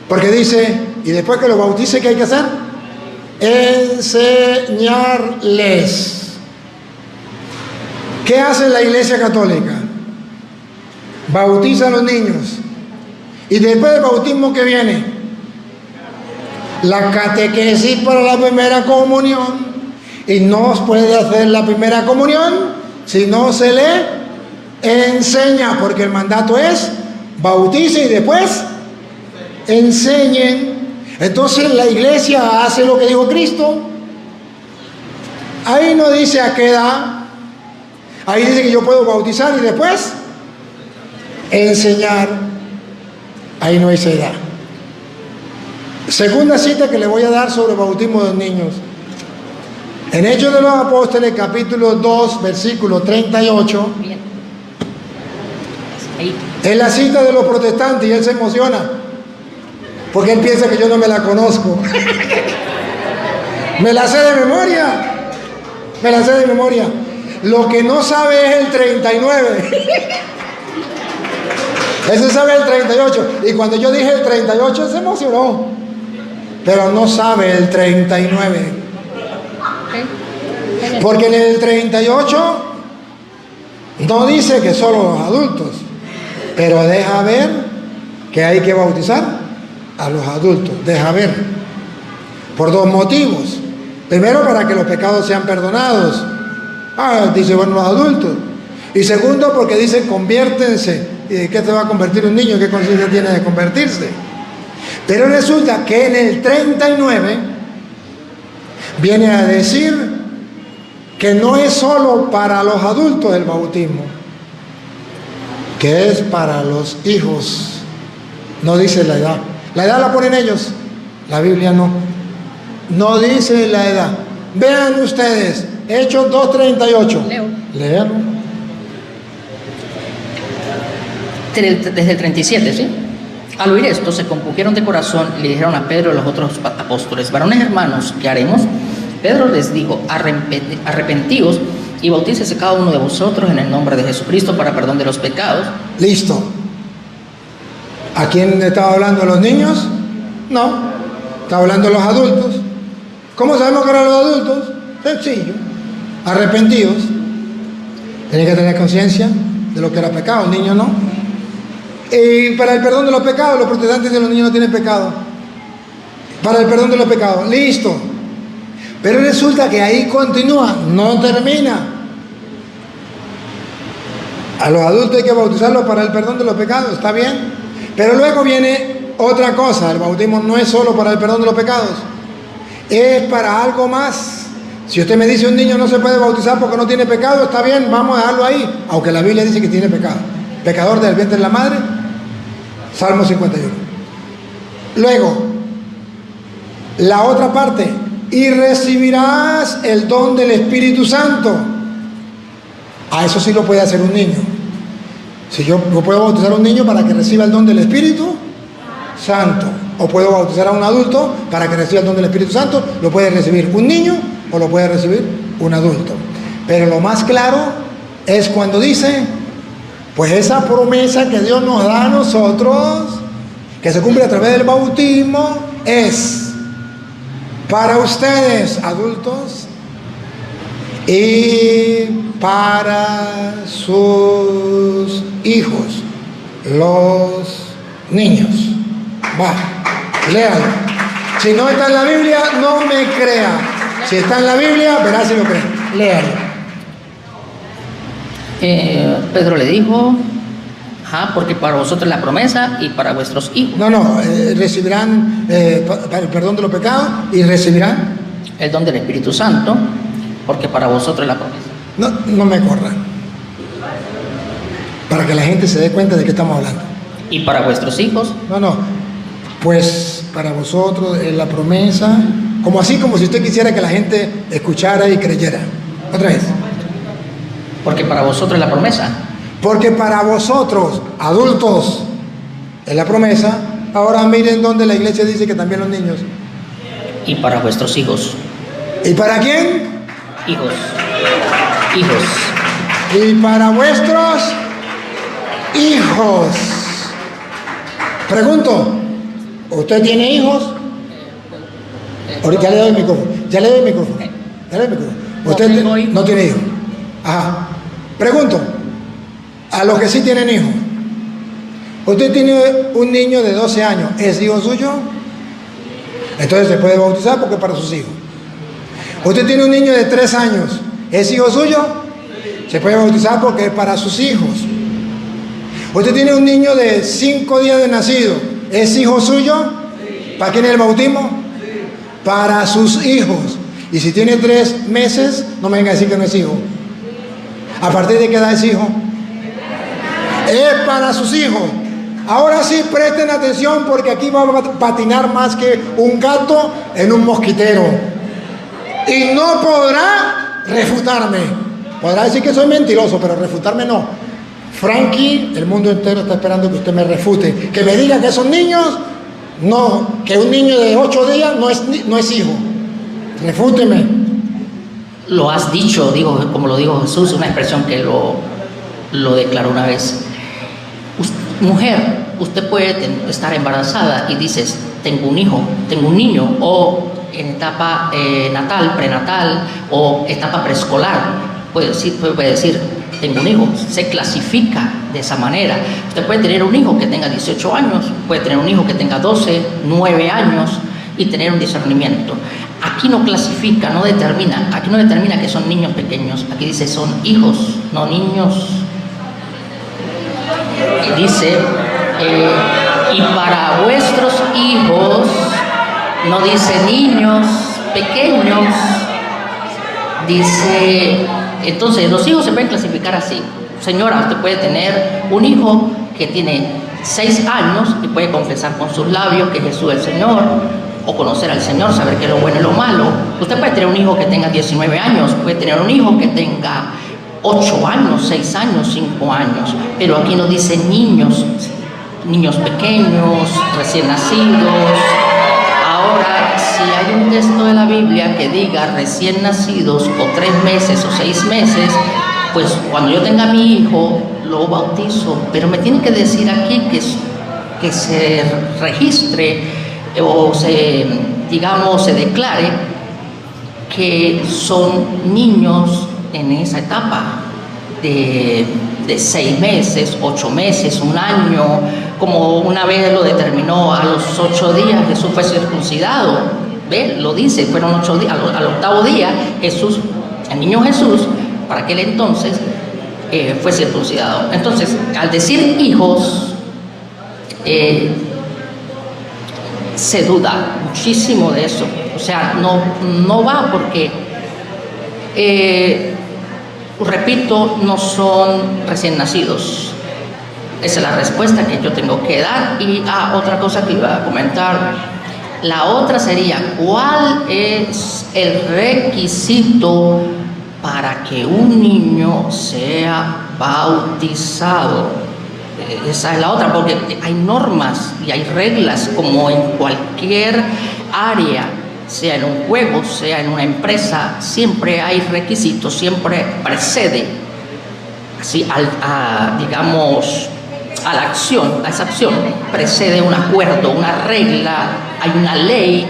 porque dice, y después que los bautice, ¿qué hay que hacer? Enseñarles. ¿Qué hace la Iglesia Católica? Bautiza a los niños. Y después del bautismo, ¿qué viene? La catequesis para la primera comunión. Y no puede hacer la primera comunión si no se le enseña, porque el mandato es bautice y después enseñen. Entonces la iglesia hace lo que dijo Cristo. Ahí no dice a qué edad. Ahí dice que yo puedo bautizar y después enseñar. Ahí no dice edad. Segunda cita que le voy a dar sobre el bautismo de los niños. En Hechos de los Apóstoles, capítulo 2, versículo 38, Bien. Ahí. es la cita de los protestantes y él se emociona, porque él piensa que yo no me la conozco. Me la sé de memoria. Lo que no sabe es el 39. Ese sabe el 38. Y cuando yo dije el 38, se emocionó. Pero no sabe el 39. Porque en el 38 No dice que solo los adultos, pero deja ver que hay que bautizar a los adultos. Deja ver. Por dos motivos. Primero, para que los pecados sean perdonados. Dice, bueno, los adultos. Y segundo, porque dice, conviértense. ¿Y de qué te va a convertir un niño? ¿Qué conciencia tiene de convertirse? Pero resulta que en el 39 viene a decir que no es solo para los adultos el bautismo, que es para los hijos. No dice la edad. La edad la ponen ellos, la Biblia no. No dice la edad. Vean ustedes, Hechos 2:38. Léalo. Desde el 37, ¿sí? Al oír esto, se compungieron de corazón y le dijeron a Pedro y a los otros apóstoles: varones hermanos, ¿qué haremos? Pedro les dijo: arrepentíos y bautícese cada uno de vosotros en el nombre de Jesucristo para perdón de los pecados. Listo. ¿A quién estaba hablando? ¿A los niños? No, estaba hablando a los adultos. ¿Cómo sabemos que eran los adultos? Sencillo. Arrepentidos. Tienen que tener conciencia de lo que era pecado, el niño no. Y para el perdón de los pecados, los protestantes de los niños no tienen pecado. Para el perdón de los pecados, listo. Pero resulta que ahí continúa, no termina. A los adultos hay que bautizarlos para el perdón de los pecados, está bien. Pero luego viene otra cosa, el bautismo no es solo para el perdón de los pecados, es para algo más. Si usted me dice un niño no se puede bautizar porque no tiene pecado, está bien, vamos a dejarlo ahí, aunque la Biblia dice que tiene pecado. Pecador del vientre de la madre, Salmo 51. Luego, la otra parte, y recibirás el don del Espíritu Santo. A eso sí lo puede hacer un niño. Si yo puedo bautizar a un niño para que reciba el don del Espíritu Santo, o puedo bautizar a un adulto para que reciba el don del Espíritu Santo, lo puede recibir un niño o lo puede recibir un adulto. Pero lo más claro es cuando dice, pues esa promesa que Dios nos da a nosotros, que se cumple a través del bautismo, es para ustedes, adultos, y para sus hijos, los niños. Va, léalo. Si no está en la Biblia, no me crea. Si está en la Biblia, verá si lo cree. Léalo. Pedro le dijo: porque para vosotros la promesa y para vuestros hijos. Recibirán para el perdón de los pecados y recibirán el don del Espíritu Santo, porque para vosotros la promesa. No me corran, para que la gente se dé cuenta de qué estamos hablando. Y para vuestros hijos. Pues para vosotros es la promesa, como si usted quisiera que la gente escuchara y creyera. Otra vez. Porque para vosotros es la promesa. Porque para vosotros, adultos, es la promesa. Ahora miren donde la iglesia dice que también los niños. Y para vuestros hijos. ¿Y para quién? Hijos. Y para vuestros hijos. Pregunto, ¿usted tiene hijos? Ahorita ya le doy el micrófono. Usted no tiene hijos. Ajá. Pregunto, a los que sí tienen hijos, usted tiene un niño de 12 años, ¿es hijo suyo? Entonces se puede bautizar porque es para sus hijos. Usted tiene un niño de 3 años, ¿es hijo suyo? Se puede bautizar porque es para sus hijos. Usted tiene un niño de 5 días de nacido, ¿es hijo suyo? ¿Para quién es el bautismo? Para sus hijos. Y si tiene 3 meses, no me venga a decir que no es hijo. ¿A partir de qué edad es hijo? Es para sus hijos. Ahora sí, presten atención porque aquí va a patinar más que un gato en un mosquitero. Y no podrá refutarme. Podrá decir que soy mentiroso, pero refutarme no. Frankie, el mundo entero está esperando que usted me refute. Que me diga que esos niños, no, que un niño de 8 días no es hijo. Refúteme. Lo has dicho, como lo dijo Jesús, una expresión que lo declaró una vez. Mujer, usted puede estar embarazada y dices, tengo un hijo, tengo un niño, o en etapa natal, prenatal, o etapa preescolar. Puede decir, tengo un hijo. Se clasifica de esa manera. Usted puede tener un hijo que tenga 18 años, puede tener un hijo que tenga 12, 9 años y tener un discernimiento. Aquí no clasifica, no determina. Aquí no determina que son niños pequeños. Aquí dice son hijos, no niños. Y dice, y para vuestros hijos, no dice niños pequeños, dice, entonces los hijos se pueden clasificar así. Señora, usted puede tener un hijo que tiene 6 años y puede confesar con sus labios que Jesús es el Señor, o conocer al Señor, saber qué es lo bueno y lo malo. Usted puede tener un hijo que tenga 19 años, puede tener un hijo que tenga 8 años, 6 años, 5 años, pero aquí nos dice niños, niños pequeños, recién nacidos. Ahora, si hay un texto de la Biblia que diga recién nacidos o 3 meses o 6 meses, pues cuando yo tenga a mi hijo lo bautizo, pero me tiene que decir aquí que se registre o se declare que son niños en esa etapa de 6 meses, 8 meses, 1 año, como una vez lo determinó a los 8 días Jesús fue circuncidado. ¿Ve? Lo dice, fueron 8 días, al 8º día el niño Jesús, para aquel entonces, fue circuncidado. Entonces, al decir hijos, se duda muchísimo de eso. O sea, no va porque, repito, no son recién nacidos. Esa es la respuesta que yo tengo que dar. Y otra cosa que iba a comentar, la otra sería, ¿cuál es el requisito para que un niño sea bautizado? Esa es la otra, porque hay normas y hay reglas, como en cualquier área, sea en un juego, sea en una empresa, siempre hay requisitos, siempre precede, así, digamos, a la acción, a esa acción, precede un acuerdo, una regla, hay una ley.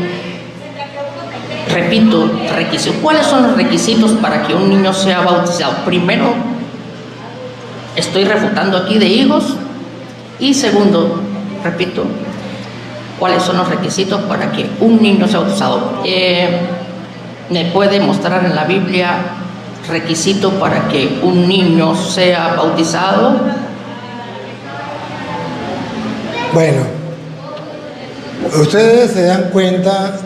Repito, requisitos. ¿Cuáles son los requisitos para que un niño sea bautizado? Primero, estoy refutando aquí de hijos. Y segundo, repito, ¿cuáles son los requisitos para que un niño sea bautizado? ¿Me puede mostrar en la Biblia requisito para que un niño sea bautizado? Bueno, ustedes se dan cuenta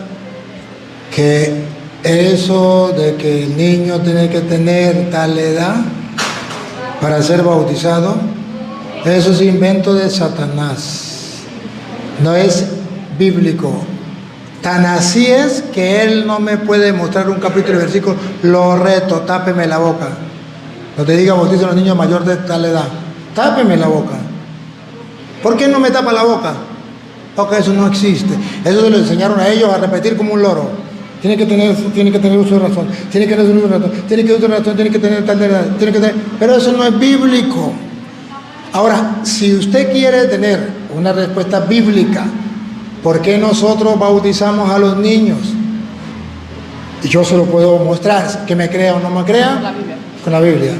que eso de que el niño tiene que tener tal edad para ser bautizado, eso es invento de Satanás, no es bíblico. Tan así es que él no me puede mostrar un capítulo y versículo. Lo reto, tápeme la boca. No te diga bautiza a los niños mayores de tal edad. Tápeme la boca. ¿Por qué no me tapa la boca? Porque eso no existe. Eso se lo enseñaron a ellos a repetir como un loro. Tiene que tener uso de razón. Tiene que tener uso de razón. Tiene que tener uso de razón. Tiene que tener tal edad. Tiene que tener. Pero eso no es bíblico. Ahora, si usted quiere tener una respuesta bíblica, ¿por qué nosotros bautizamos a los niños? Y yo se lo puedo mostrar, que me crea o no me crea, con la Biblia.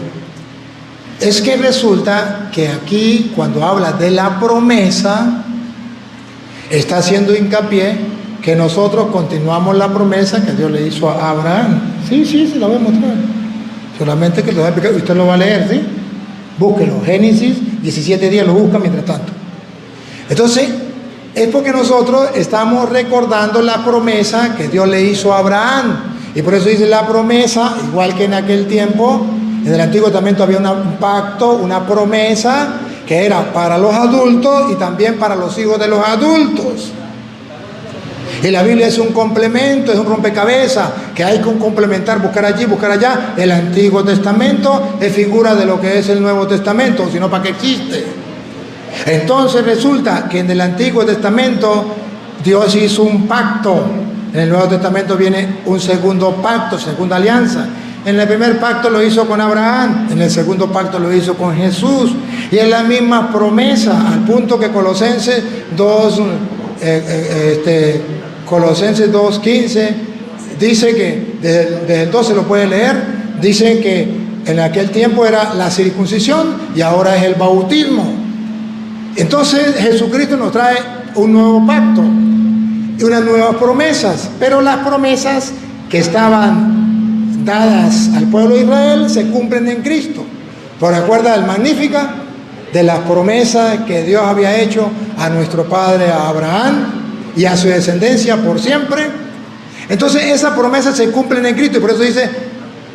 Es que resulta que aquí, cuando habla de la promesa, está haciendo hincapié que nosotros continuamos la promesa que Dios le hizo a Abraham. Sí, se la voy a mostrar. Solamente que lo voy a explicar, usted lo va a leer, ¿sí? Búsquelo, Génesis 17:10, lo busca mientras tanto. Entonces, es porque nosotros estamos recordando la promesa que Dios le hizo a Abraham. Y por eso dice la promesa, igual que en aquel tiempo, en el Antiguo Testamento había un pacto, una promesa, que era para los adultos y también para los hijos de los adultos. Y la Biblia es un complemento, es un rompecabezas que hay que complementar, buscar allí, buscar allá. El Antiguo Testamento es figura de lo que es el Nuevo Testamento, sino para qué existe. Entonces resulta que en el Antiguo Testamento Dios hizo un pacto. En el Nuevo Testamento viene un segundo pacto, segunda alianza. En el primer pacto lo hizo con Abraham, en el segundo pacto lo hizo con Jesús. Y es la misma promesa, al punto que Colosenses 2:15 dice que, desde el 12 lo puede leer, dice que En aquel tiempo era la circuncisión y ahora es el bautismo. Entonces Jesucristo nos trae un nuevo pacto y unas nuevas promesas, pero las promesas que estaban dadas al pueblo de Israel se cumplen en Cristo. Por acuerdo al Magnífica de las promesas que Dios había hecho a nuestro padre Abraham y a su descendencia por siempre. Entonces esas promesas se cumplen en Cristo y por eso dice,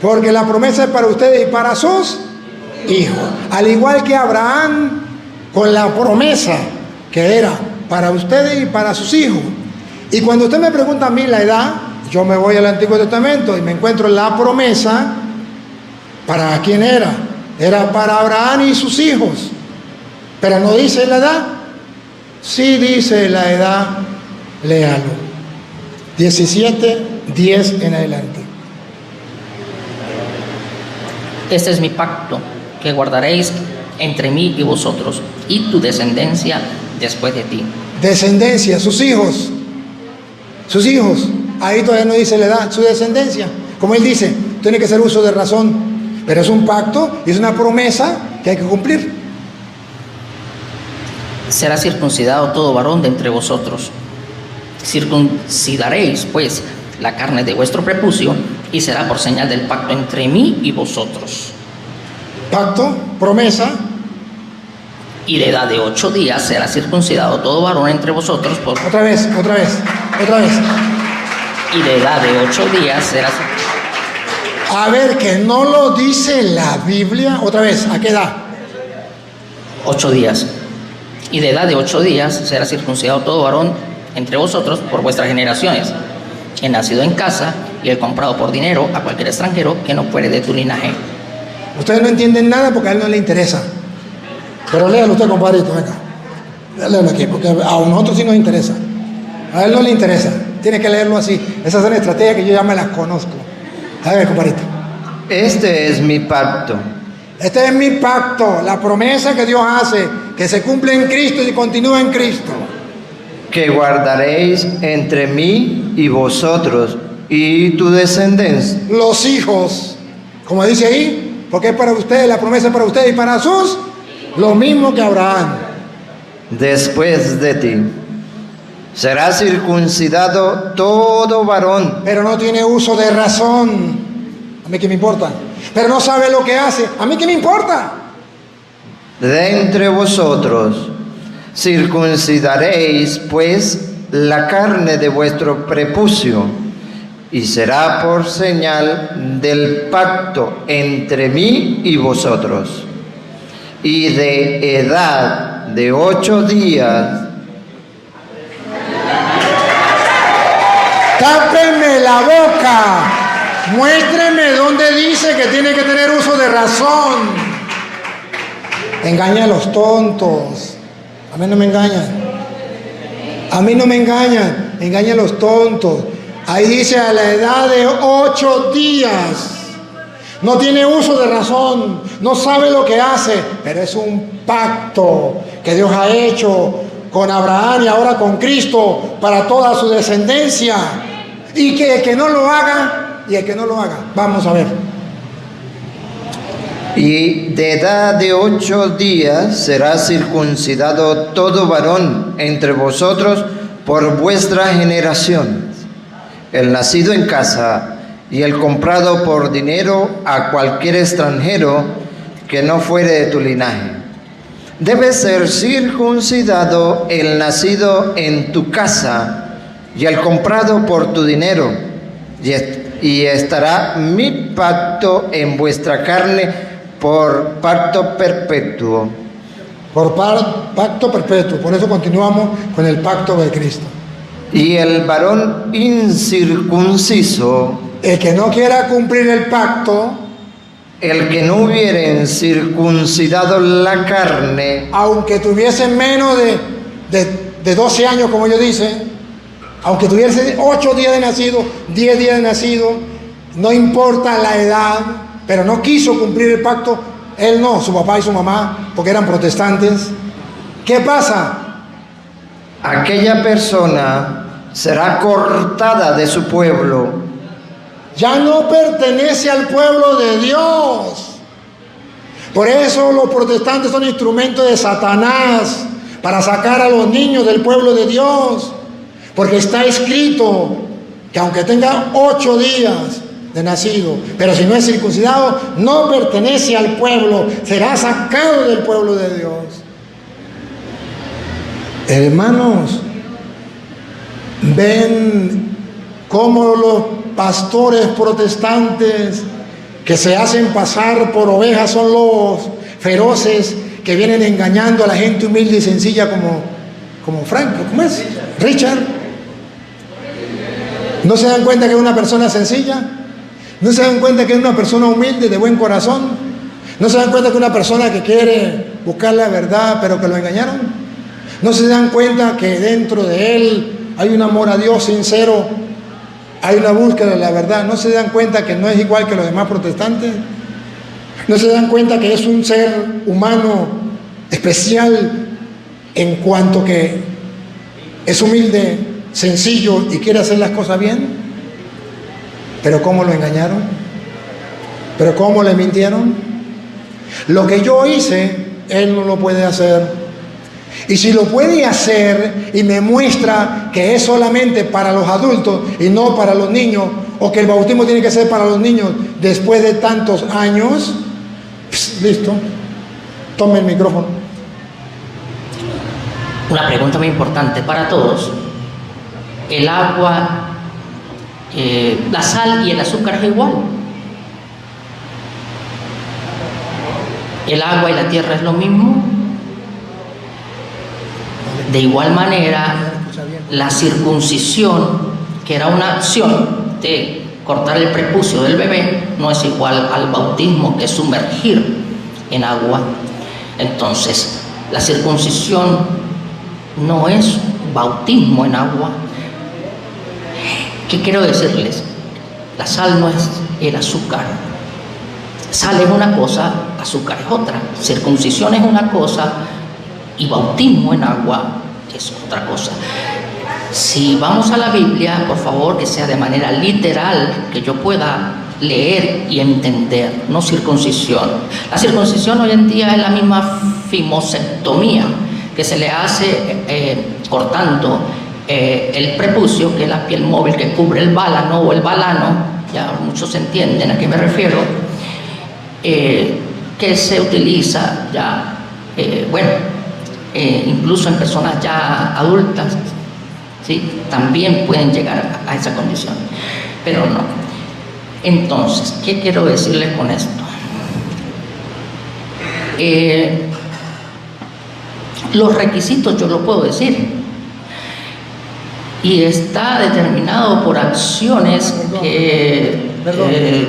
porque la promesa es para ustedes y para sus hijos. Al igual que Abraham con la promesa que era para ustedes y para sus hijos. Y cuando usted me pregunta a mí la edad, yo me voy al Antiguo Testamento y me encuentro la promesa. ¿Para quién era? Era para Abraham y sus hijos. Pero no dice la edad. Sí dice la edad, léalo. 17:10 en adelante. Este es mi pacto que guardaréis entre mí y vosotros y tu descendencia después de ti. Descendencia, sus hijos. Sus hijos. Ahí todavía no dice la edad, su descendencia. Como él dice, tiene que ser uso de razón. Pero es un pacto y es una promesa que hay que cumplir. Será circuncidado todo varón de entre vosotros. Circuncidaréis, pues, la carne de vuestro prepucio y será por señal del pacto entre mí y vosotros. Pacto, promesa. Y de edad de 8 días será circuncidado todo varón entre vosotros por... Otra vez. Y de edad de 8 días será... A ver, que no lo dice la Biblia. Otra vez, ¿a qué edad? 8 días. Y de edad de 8 días será circuncidado todo varón entre vosotros por vuestras generaciones, el nacido en casa y el comprado por dinero a cualquier extranjero que no fuere de tu linaje. Ustedes no entienden nada porque a él no le interesa. Pero léalo usted, compadrito, venga. Léalo aquí, porque a nosotros sí nos interesa. A él no le interesa. Tiene que leerlo así. Esas son estrategias que yo ya me las conozco. A ver, compadrito. Este es mi pacto. Este es mi pacto, la promesa que Dios hace, que se cumple en Cristo y continúa en Cristo. Que guardaréis entre mí y vosotros y tu descendencia. Los hijos, como dice ahí, porque es para ustedes, la promesa es para ustedes y para sus, lo mismo que Abraham. Después de ti será circuncidado todo varón. Pero no tiene uso de razón. A mí qué me importa. Pero no sabe lo que hace. A mí qué me importa. De entre vosotros circuncidaréis pues la carne de vuestro prepucio y será por señal del pacto entre mí y vosotros. Y de edad de 8 días. Tápenme la boca. Muéstreme dónde dice que tiene que tener uso de razón. Engaña a los tontos. A mí no me engañan. A mí no me engañan. Engaña a los tontos. Ahí dice a la edad de 8 días. No tiene uso de razón. No sabe lo que hace. Pero es un pacto que Dios ha hecho con Abraham y ahora con Cristo para toda su descendencia. Y que el que no lo haga, y el que no lo haga. Vamos a ver. Y de edad de 8 días será circuncidado todo varón entre vosotros por vuestras generaciones, el nacido en casa y el comprado por dinero a cualquier extranjero que no fuere de tu linaje. Debe ser circuncidado el nacido en tu casa y el comprado por tu dinero, y estará mi pacto en vuestra carne por pacto perpetuo. Por pacto perpetuo. Por eso continuamos con el pacto de Cristo. Y el varón incircunciso, el que no quiera cumplir el pacto, el que no hubiere circuncidado la carne, aunque tuviese menos de 12 años, como ellos dicen, aunque tuviese 8 días de nacido, 10 días de nacido, no importa la edad, pero no quiso cumplir el pacto, él no, su papá y su mamá, porque eran protestantes. ¿Qué pasa? Aquella persona será cortada de su pueblo. Ya no pertenece al pueblo de Dios. Por eso los protestantes son instrumentos de Satanás para sacar a los niños del pueblo de Dios. Porque está escrito que aunque tenga 8 días de nacido, pero si no es circuncidado, no pertenece al pueblo, será sacado del pueblo de Dios. Hermanos, ven cómo los pastores protestantes que se hacen pasar por ovejas son lobos feroces que vienen engañando a la gente humilde y sencilla como Franco, ¿cómo es? Richard. ¿No se dan cuenta que es una persona sencilla? ¿No se dan cuenta que es una persona humilde, de buen corazón? ¿No se dan cuenta que es una persona que quiere buscar la verdad, pero que lo engañaron? ¿No se dan cuenta que dentro de él hay un amor a Dios sincero? Hay una búsqueda de la verdad. ¿No se dan cuenta que no es igual que los demás protestantes? ¿No se dan cuenta que es un ser humano especial en cuanto que es humilde, sencillo y quiere hacer las cosas bien? ¿Pero cómo lo engañaron? ¿Pero cómo le mintieron? Lo que yo hice, él no lo puede hacer. Y si lo puede hacer y me muestra que es solamente para los adultos y no para los niños, o que el bautismo tiene que ser para los niños después de tantos años, listo, tome el micrófono. Una pregunta muy importante para todos. El agua, la sal y el azúcar es igual. El agua y la tierra es lo mismo. De igual manera, la circuncisión, que era una acción de cortar el prepucio del bebé, no es igual al bautismo, que es sumergir en agua. Entonces, la circuncisión no es bautismo en agua. ¿Qué quiero decirles? La sal no es el azúcar. Sal es una cosa, azúcar es otra. Circuncisión es una cosa y bautismo en agua es otra cosa. Si vamos a la Biblia, por favor, que sea de manera literal, que yo pueda leer y entender, no circuncisión. La circuncisión hoy en día es la misma fimosectomía que se le hace cortando el prepucio, que es la piel móvil que cubre el válano o el valano, ya muchos entienden a qué me refiero, que se utiliza ya, incluso en personas ya adultas, ¿sí? También pueden llegar a esa condición, pero no. Entonces, ¿qué quiero decirles con esto? Los requisitos yo lo puedo decir, y está determinado por acciones que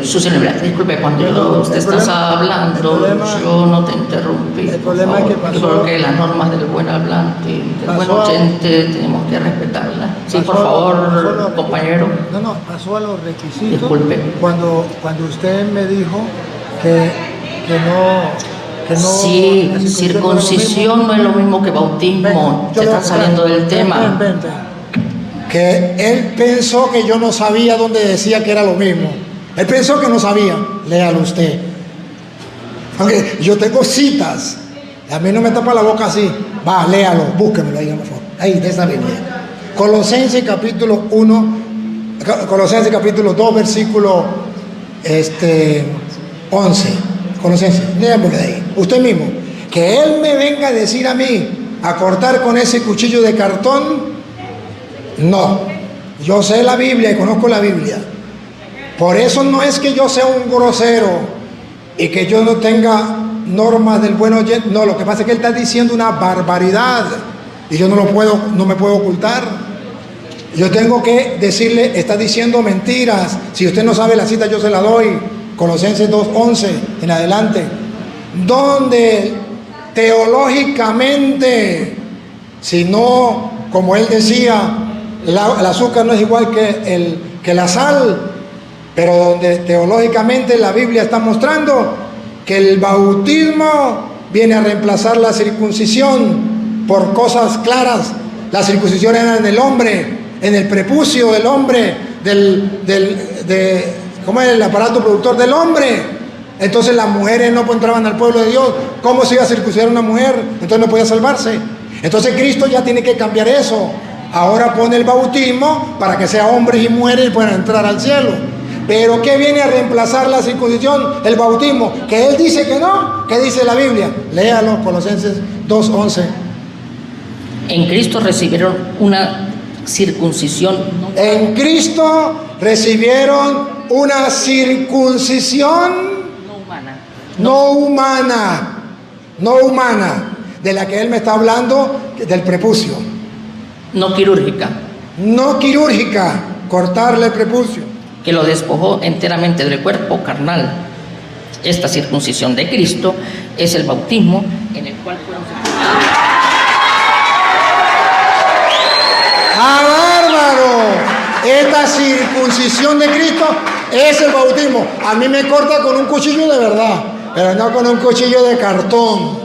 su celebridad. Disculpe, cuando usted está hablando, yo no te interrumpí. El problema es que pasó. Yo creo que las normas del buen hablante, del buen oyente, tenemos que respetarlas. Sí, por favor, compañero. No, pasó a los requisitos. Disculpe. Cuando usted me dijo que no. Sí, circuncisión no es lo mismo que bautismo. Se está saliendo del tema. Que él pensó que yo no sabía dónde decía que era lo mismo. Él pensó que no sabía. Léalo usted. Aunque yo tengo citas. A mí no me tapa la boca así. Va, léalo, búsquemelo ahí, por favor. Ahí, de esa Biblia. Colosenses capítulo 1, Colosenses capítulo 2, versículo 11. Colosenses, léamelo de ahí. Usted mismo. Que él me venga a decir a mí, a cortar con ese cuchillo de cartón. No, yo sé la Biblia y conozco la Biblia. Por eso no es que yo sea un grosero y que yo no tenga normas del buen oyente. No, lo que pasa es que él está diciendo una barbaridad y yo no me puedo ocultar. Yo tengo que decirle, está diciendo mentiras. Si usted no sabe la cita, yo se la doy. Colosenses 2:11 en adelante, donde teológicamente, si no, como él decía, el azúcar no es igual que la sal, pero donde teológicamente la Biblia está mostrando que el bautismo viene a reemplazar la circuncisión por cosas claras. La circuncisión era en el hombre, en el prepucio del hombre, ¿cómo es el aparato productor del hombre? Entonces las mujeres no entraban al pueblo de Dios. ¿Cómo se iba a circuncidar una mujer? Entonces no podía salvarse. Entonces Cristo ya tiene que cambiar eso. Ahora pone el bautismo para que sea hombres y mujeres y puedan entrar al cielo. Pero ¿qué viene a reemplazar la circuncisión? El bautismo. Que él dice que no. ¿Qué dice la Biblia? Léalo, Colosenses 2:11. En Cristo recibieron una circuncisión. En Cristo recibieron una circuncisión no humana, de la que él me está hablando, del prepucio. No quirúrgica. No quirúrgica, cortarle el prepucio. Que lo despojó enteramente del cuerpo carnal. Esta circuncisión de Cristo es el bautismo en el cual fueron circuncidados. ¡Ah, bárbaro! Esta circuncisión de Cristo es el bautismo. A mí me corta con un cuchillo de verdad, pero no con un cuchillo de cartón.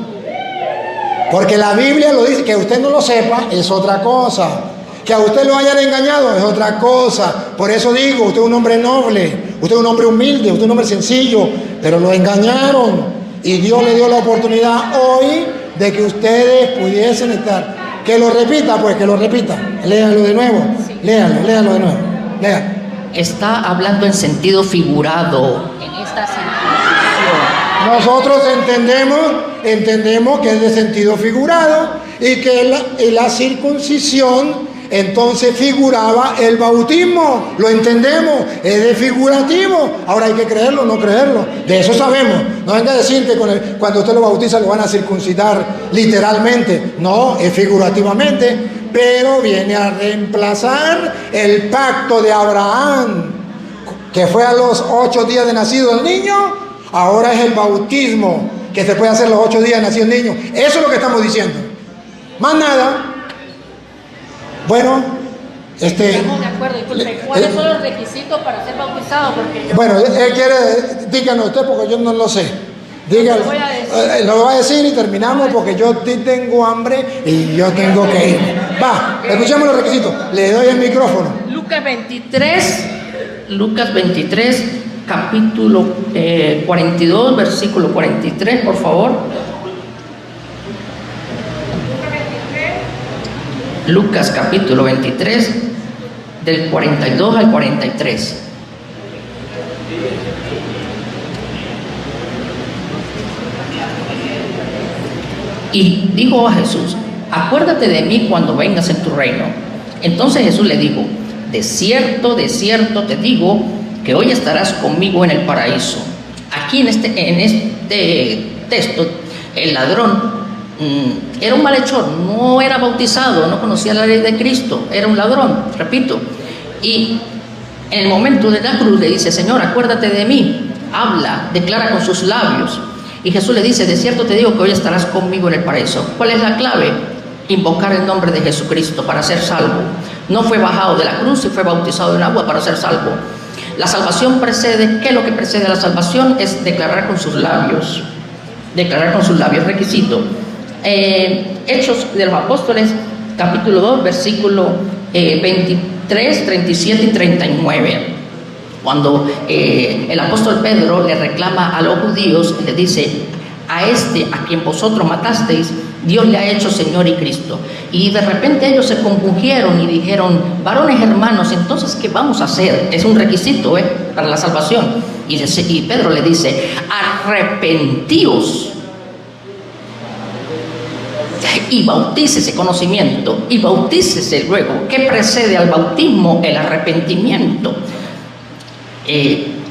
Porque la Biblia lo dice. Que usted no lo sepa es otra cosa. Que a usted lo hayan engañado es otra cosa. Por eso digo, usted es un hombre noble, usted es un hombre humilde, usted es un hombre sencillo, pero lo engañaron. Y Dios le dio la oportunidad hoy de que ustedes pudiesen estar. Que lo repita, pues, que lo repita. Léalo de nuevo. Léalo de nuevo. Léalo. Está hablando en sentido figurado en esta circuncisión. Nosotros entendemos que es de sentido figurado y que la circuncisión entonces figuraba el bautismo. Lo entendemos, es de figurativo. Ahora hay que creerlo o no creerlo. De eso sabemos. No venga a decir que cuando usted lo bautiza lo van a circuncidar literalmente. No, es figurativamente, pero viene a reemplazar el pacto de Abraham, que fue a los 8 días de nacido el niño. Ahora es el bautismo, que se puede hacer los 8 días de nacido el niño. Eso es lo que estamos diciendo. Más nada. Bueno, Estamos de acuerdo. Disculpe, ¿cuáles son los requisitos para ser bautizado? Porque bueno, él quiere, díganos usted porque yo no lo sé. Dígalo. Lo voy a decir y terminamos porque yo tengo hambre y yo tengo que ir. Va, escuchemos los requisitos. Le doy el micrófono. Lucas 23, capítulo 42, versículo 43, por favor. Lucas capítulo 23, del 42 al 43. Y dijo a Jesús: acuérdate de mí cuando vengas en tu reino. Entonces Jesús le dijo: de cierto te digo que hoy estarás conmigo en el paraíso. Aquí en este texto, el ladrón era un malhechor, no era bautizado, no conocía la ley de Cristo, era un ladrón, repito. Y en el momento de la cruz le dice: Señor, acuérdate de mí. Habla, declara con sus labios. Y Jesús le dice: de cierto te digo que hoy estarás conmigo en el paraíso. ¿Cuál es la clave? Invocar el nombre de Jesucristo para ser salvo. No fue bajado de la cruz y fue bautizado en agua para ser salvo. La salvación precede. ¿Qué es lo que precede a la salvación? Es declarar con sus labios. Declarar con sus labios, requisito. Hechos de los Apóstoles, capítulo 2, versículo 23, 37 y 39. Cuando el apóstol Pedro le reclama a los judíos, le dice: a a quien vosotros matasteis, Dios le ha hecho Señor y Cristo. Y de repente ellos se compungieron y dijeron: varones hermanos, entonces ¿qué vamos a hacer? Es un requisito para la salvación. Y Pedro le dice: arrepentíos y bautícese, conocimiento, y bautícese luego. ¿Qué precede al bautismo? El arrepentimiento.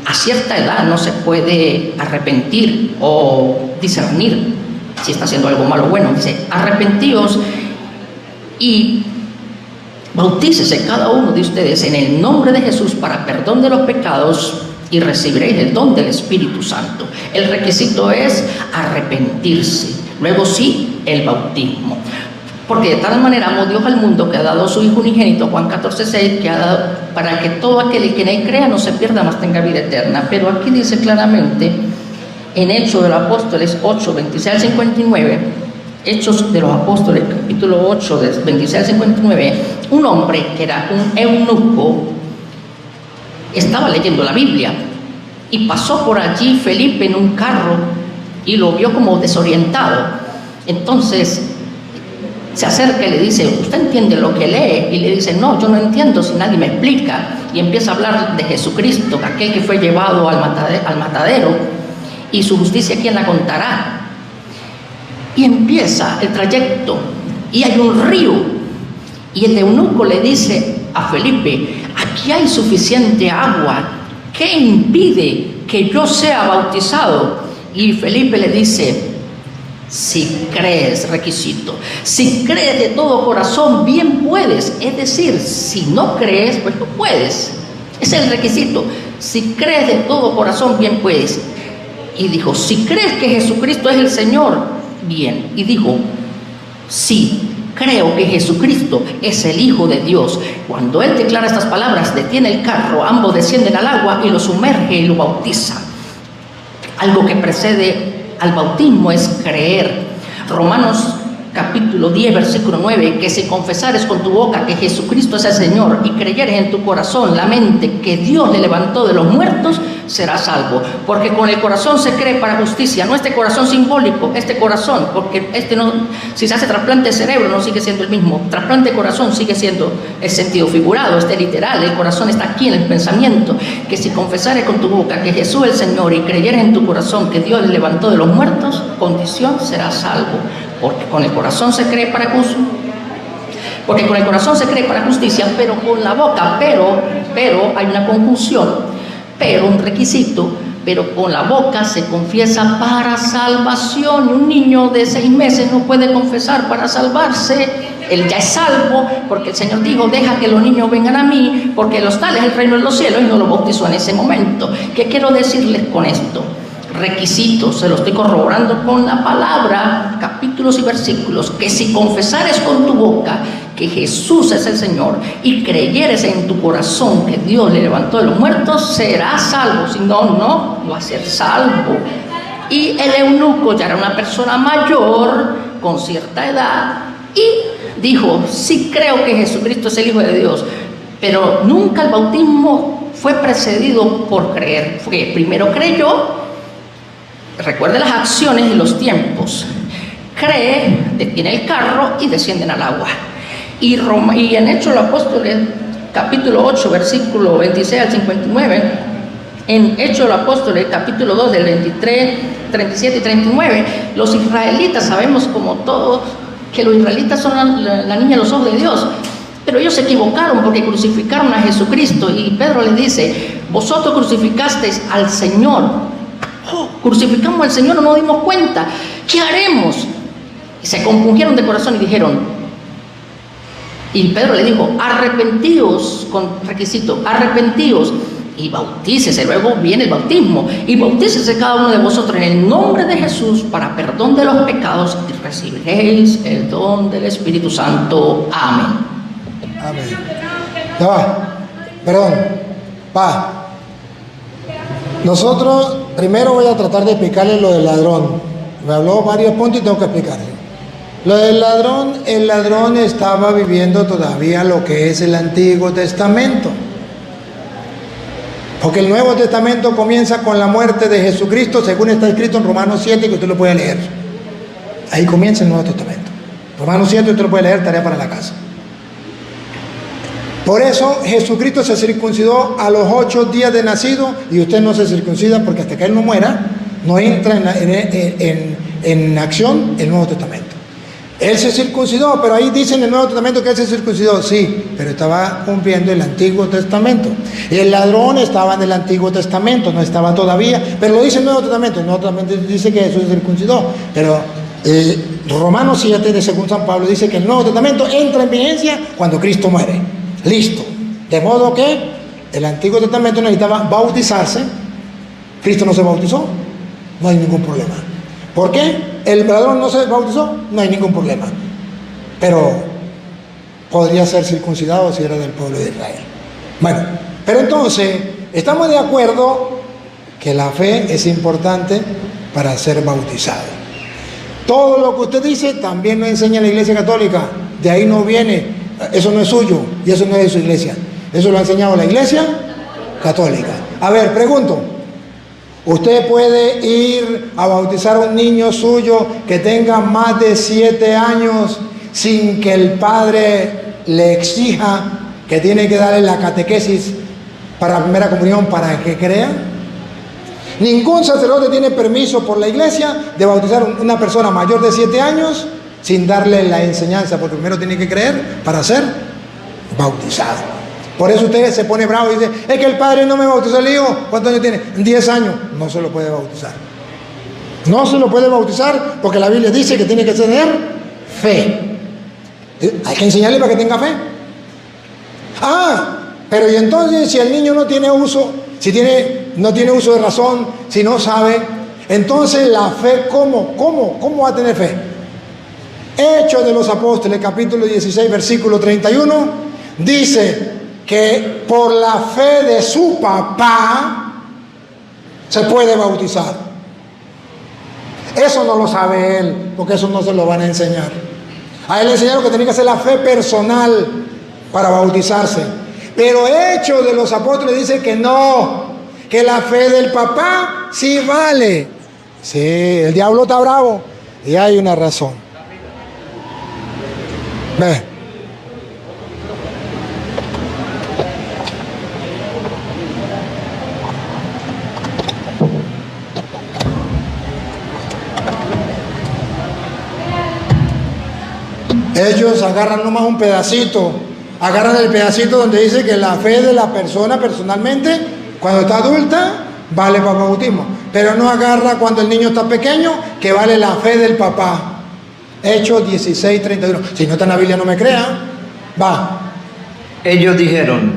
A cierta edad no se puede arrepentir o discernir si está haciendo algo malo o bueno. Dice: arrepentíos y bautícese cada uno de ustedes en el nombre de Jesús para perdón de los pecados y recibiréis el don del Espíritu Santo. El requisito es arrepentirse. Luego sí, el bautismo. Porque de tal manera amó Dios al mundo que ha dado a su Hijo unigénito, Juan 14:6, que ha dado para que todo aquel que en él crea no se pierda, mas tenga vida eterna. Pero aquí dice claramente, en Hechos de los Apóstoles 8, 26 al 59, Hechos de los Apóstoles, capítulo 8, 26 al 59, un hombre que era un eunuco estaba leyendo la Biblia y pasó por allí Felipe en un carro y lo vio como desorientado. Entonces se acerca y le dice: ¿usted entiende lo que lee? Y le dice: no, yo no entiendo si nadie me explica. Y empieza a hablar de Jesucristo, aquel que fue llevado al matadero, y su justicia ¿quién la contará? Y empieza el trayecto, y hay un río, y el eunuco le dice a Felipe: aquí hay suficiente agua, ¿qué impide que yo sea bautizado? Y Felipe le dice: si crees, requisito, si crees de todo corazón, bien puedes. Es decir, si no crees, pues no puedes. Ese es el requisito. Si crees de todo corazón, bien puedes. Y dijo: si crees que Jesucristo es el Señor, bien. Y dijo: sí, creo que Jesucristo es el Hijo de Dios. Cuando él declara estas palabras, detiene el carro, ambos descienden al agua y lo sumerge y lo bautiza. Algo que precede al bautismo es creer. Romanos capítulo 10, versículo 9, que si confesares con tu boca que Jesucristo es el Señor y creyeres en tu corazón, la mente, que Dios le levantó de los muertos, serás salvo. Porque con el corazón se cree para justicia, no este corazón simbólico, este corazón, porque no, si se hace trasplante de cerebro no sigue siendo el mismo, trasplante de corazón sigue siendo el sentido figurado, este literal, el corazón está aquí en el pensamiento. Que si confesares con tu boca que Jesús es el Señor y creyeres en tu corazón que Dios le levantó de los muertos, condición, serás salvo. Porque con el corazón se cree para justicia, pero con la boca, pero hay una conjunción, pero un requisito, pero con la boca se confiesa para salvación. Un niño de 6 meses no puede confesar para salvarse, él ya es salvo, porque el Señor dijo: deja que los niños vengan a mí, porque los tales es el reino de los cielos, y no lo bautizó en ese momento. ¿Qué quiero decirles con esto? Requisitos, se lo estoy corroborando con la palabra, capítulos y versículos. Que si confesares con tu boca que Jesús es el Señor y creyeres en tu corazón que Dios le levantó de los muertos, serás salvo. Si no, no va a ser salvo. Y el eunuco ya era una persona mayor, con cierta edad, y dijo: sí, creo que Jesucristo es el Hijo de Dios. Pero nunca el bautismo fue precedido por creer. Fue primero creyó. Recuerde las acciones y los tiempos. Cree, detiene el carro y descienden al agua. Y en Hechos de los Apóstoles, capítulo 8, versículo 26 al 59, en Hechos de los Apóstoles, capítulo 2, del 23, 37 y 39, los israelitas, sabemos como todos, que los israelitas son la niña de los ojos de Dios. Pero ellos se equivocaron porque crucificaron a Jesucristo. Y Pedro les dice: vosotros crucificasteis al Señor. Crucificamos al Señor, no nos dimos cuenta, ¿qué haremos? Y se compungieron de corazón y dijeron, y Pedro le dijo: arrepentíos, con requisito, arrepentíos y bautícese. Luego viene el bautismo: y bautícese cada uno de vosotros en el nombre de Jesús para perdón de los pecados, y recibiréis el don del Espíritu Santo. Amén. Amén. Ya va, perdón, va. Nosotros primero voy a tratar de explicarle lo del ladrón. Me habló varios puntos y tengo que explicarle. Lo del ladrón, el ladrón estaba viviendo todavía lo que es el Antiguo Testamento. Porque el Nuevo Testamento comienza con la muerte de Jesucristo, según está escrito en Romanos 7, que usted lo puede leer. Ahí comienza el Nuevo Testamento. Romanos 7 usted lo puede leer, tarea para la casa. Por eso Jesucristo se circuncidó a los 8 días de nacido, y usted no se circuncida porque hasta que Él no muera, no entra en acción el Nuevo Testamento. Él se circuncidó, pero ahí dice en el Nuevo Testamento que Él se circuncidó, sí, pero estaba cumpliendo el Antiguo Testamento. El ladrón estaba en el Antiguo Testamento, no estaba todavía, pero lo dice el Nuevo Testamento. El Nuevo Testamento dice que Jesús se circuncidó, pero Romanos 7 de según San Pablo dice que el Nuevo Testamento entra en vigencia cuando Cristo muere. Listo. De modo que el Antiguo Testamento necesitaba bautizarse. Cristo no se bautizó, no hay ningún problema. ¿Por qué? El ladrón no se bautizó, no hay ningún problema. Pero podría ser circuncidado si era del pueblo de Israel. Bueno, pero entonces estamos de acuerdo que la fe es importante para ser bautizado. Todo lo que usted dice también lo enseña la Iglesia Católica. De ahí no viene. Eso no es suyo y eso no es de su iglesia. Eso lo ha enseñado la Iglesia Católica. A ver, pregunto: Usted puede ir a bautizar a un niño suyo que tenga más de 7 años sin que el padre le exija que tiene que darle la catequesis para la primera comunión para que crea. Ningún sacerdote tiene permiso por la iglesia de bautizar a una persona mayor de 7 años sin darle la enseñanza, porque primero tiene que creer para ser bautizado. Por eso usted se pone bravo y dice, es que el padre no me bautizó el hijo. ¿Cuántos años tiene? 10 años. No se lo puede bautizar. No se lo puede bautizar porque la Biblia dice que tiene que tener fe. Hay que enseñarle para que tenga fe. Pero y entonces si el niño no tiene uso, no tiene uso de razón, si no sabe, entonces la fe, ¿cómo va a tener fe? Hechos de los Apóstoles, capítulo 16, versículo 31, dice que por la fe de su papá se puede bautizar. Eso no lo sabe él, porque eso no se lo van a enseñar. A él le enseñaron que tenía que hacer la fe personal para bautizarse. Pero Hechos de los Apóstoles dice que no, que la fe del papá sí vale. Sí, el diablo está bravo y hay una razón. Ve. Ellos agarran nomás un pedacito, agarran el pedacito donde dice que la fe de la persona personalmente, cuando está adulta, vale para el bautismo. Pero no agarra cuando el niño está pequeño, que vale la fe del papá. Hechos 16, 31. Si no está en la Biblia, no me crea. Va. Ellos dijeron,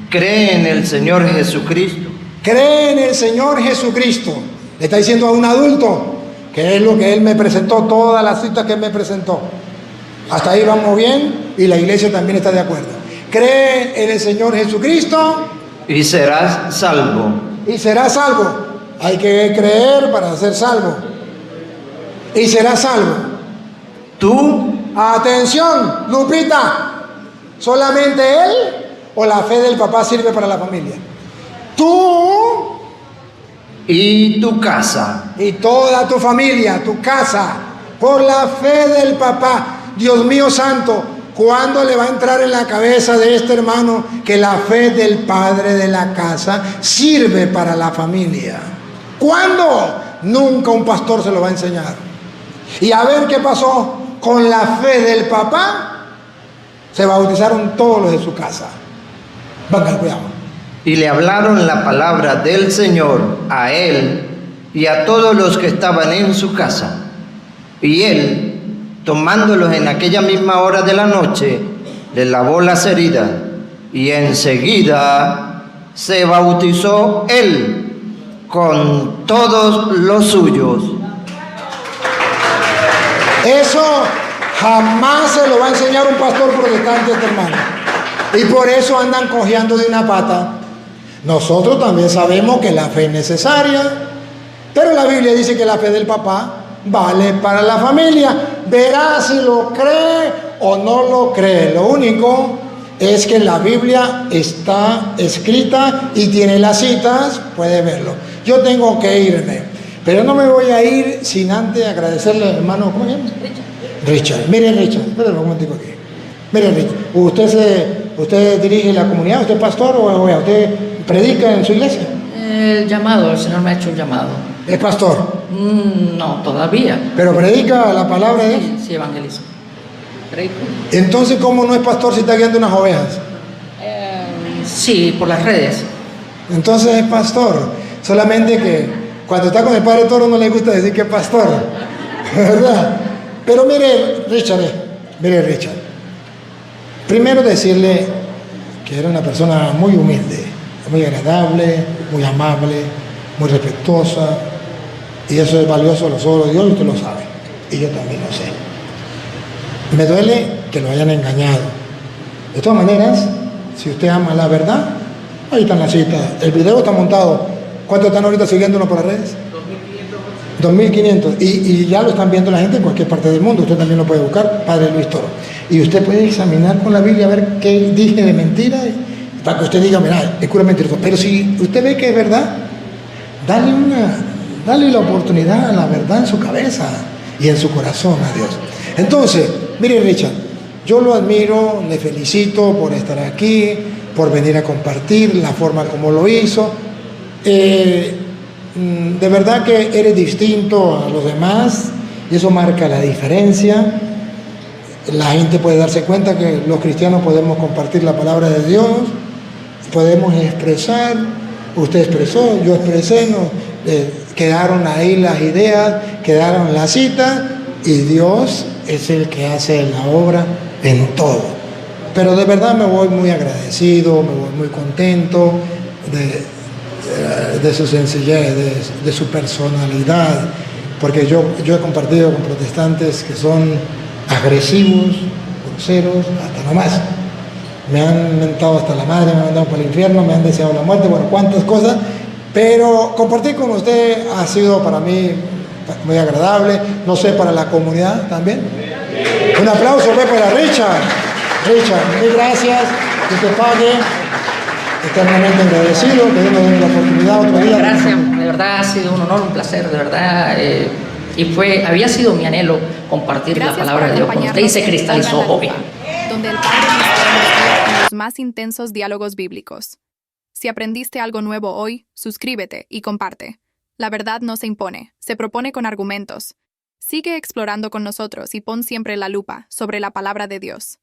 cree en el Señor Jesucristo. Cree en el Señor Jesucristo. Le está diciendo a un adulto, que es lo que él me presentó, todas las citas que él me presentó. Hasta ahí vamos bien y la iglesia también está de acuerdo. Cree en el Señor Jesucristo y serás salvo. Y serás salvo. Hay que creer para ser salvo. Y serás salvo. Tú. Atención, Lupita. ¿Solamente él o la fe del papá sirve para la familia? Tú y tu casa. Y toda tu familia, tu casa, por la fe del papá. Dios mío santo, ¿cuándo le va a entrar en la cabeza de este hermano que la fe del padre de la casa sirve para la familia? ¿Cuándo? Nunca un pastor se lo va a enseñar. Y a ver qué pasó con la fe del papá. Se bautizaron todos los de su casa. Venga, cuidado. Y le hablaron la palabra del Señor a él y a todos los que estaban en su casa. Y él, tomándolos en aquella misma hora de la noche, les lavó las heridas y enseguida se bautizó él con todos los suyos. Eso jamás se lo va a enseñar un pastor protestante, este hermano. Y por eso andan cojeando de una pata. Nosotros también sabemos que la fe es necesaria, pero la Biblia dice que la fe del papá vale para la familia. Verá si lo cree o no lo cree. Lo único es que la Biblia está escrita y tiene las citas, puede verlo. Yo tengo que irme, pero no me voy a ir sin antes agradecerle al hermano, ¿cómo se llama? Richard. Mire, Richard, espérenme un momentico aquí. Mire, Richard, ¿usted dirige la comunidad? ¿Usted es pastor o usted predica en su iglesia? El llamado, el Señor me ha hecho un llamado. ¿Es pastor? No, todavía. ¿Pero predica la palabra de Dios? Sí, evangelizo. Predico. Entonces, ¿cómo no es pastor si está guiando unas ovejas? Sí, por las redes. Entonces es pastor. Solamente que cuando está con el padre Toro no le gusta decir que es pastor. ¿Verdad? Pero mire, Richard. Primero decirle que era una persona muy humilde, muy agradable, muy amable, muy respetuosa. Y eso es valioso a los ojos de Dios y usted lo sabe. Y yo también lo sé. Me duele que lo hayan engañado. De todas maneras, si usted ama la verdad, ahí están las citas. El video está montado. ¿Cuántos están ahorita siguiéndonos por las redes? 2.500. Y ya lo están viendo la gente en cualquier parte del mundo. Usted también lo puede buscar, Padre Luis Toro. Y usted puede examinar con la Biblia a ver qué dije de mentira, para que usted diga, mira, es cura mentiroso. Pero si usted ve que es verdad, dale la oportunidad a la verdad en su cabeza y en su corazón a Dios. Entonces, mire Richard, yo lo admiro, le felicito por estar aquí, por venir a compartir la forma como lo hizo. De verdad que eres distinto a los demás y eso marca la diferencia. La gente puede darse cuenta que los cristianos podemos compartir la palabra de Dios, podemos expresar, usted expresó, yo expresé, quedaron ahí las ideas, quedaron las citas y Dios es el que hace la obra en todo. Pero de verdad me voy muy agradecido, me voy muy contento de su sencillez, de su personalidad, porque yo he compartido con protestantes que son agresivos, groseros, hasta no más. Me han mentado hasta la madre, me han mandado para el infierno, me han deseado la muerte, bueno, cuántas cosas, pero compartir con usted ha sido para mí muy agradable, no sé, para la comunidad también. Un aplauso pues, para Richard. Richard, mil gracias, que te pague, eternamente agradecido, que Dios nos dé la oportunidad otro día. Gracias, de verdad ha sido un honor, un placer, de verdad. Y había sido mi anhelo compartir Gracias la palabra por de Dios con usted y se acompañarnos en cristalizó Pongan la hoy. Lupa, donde el Padre nos guía en los más intensos diálogos bíblicos. Si aprendiste algo nuevo hoy, suscríbete y comparte. La verdad no se impone, se propone con argumentos. Sigue explorando con nosotros y pon siempre la lupa sobre la palabra de Dios.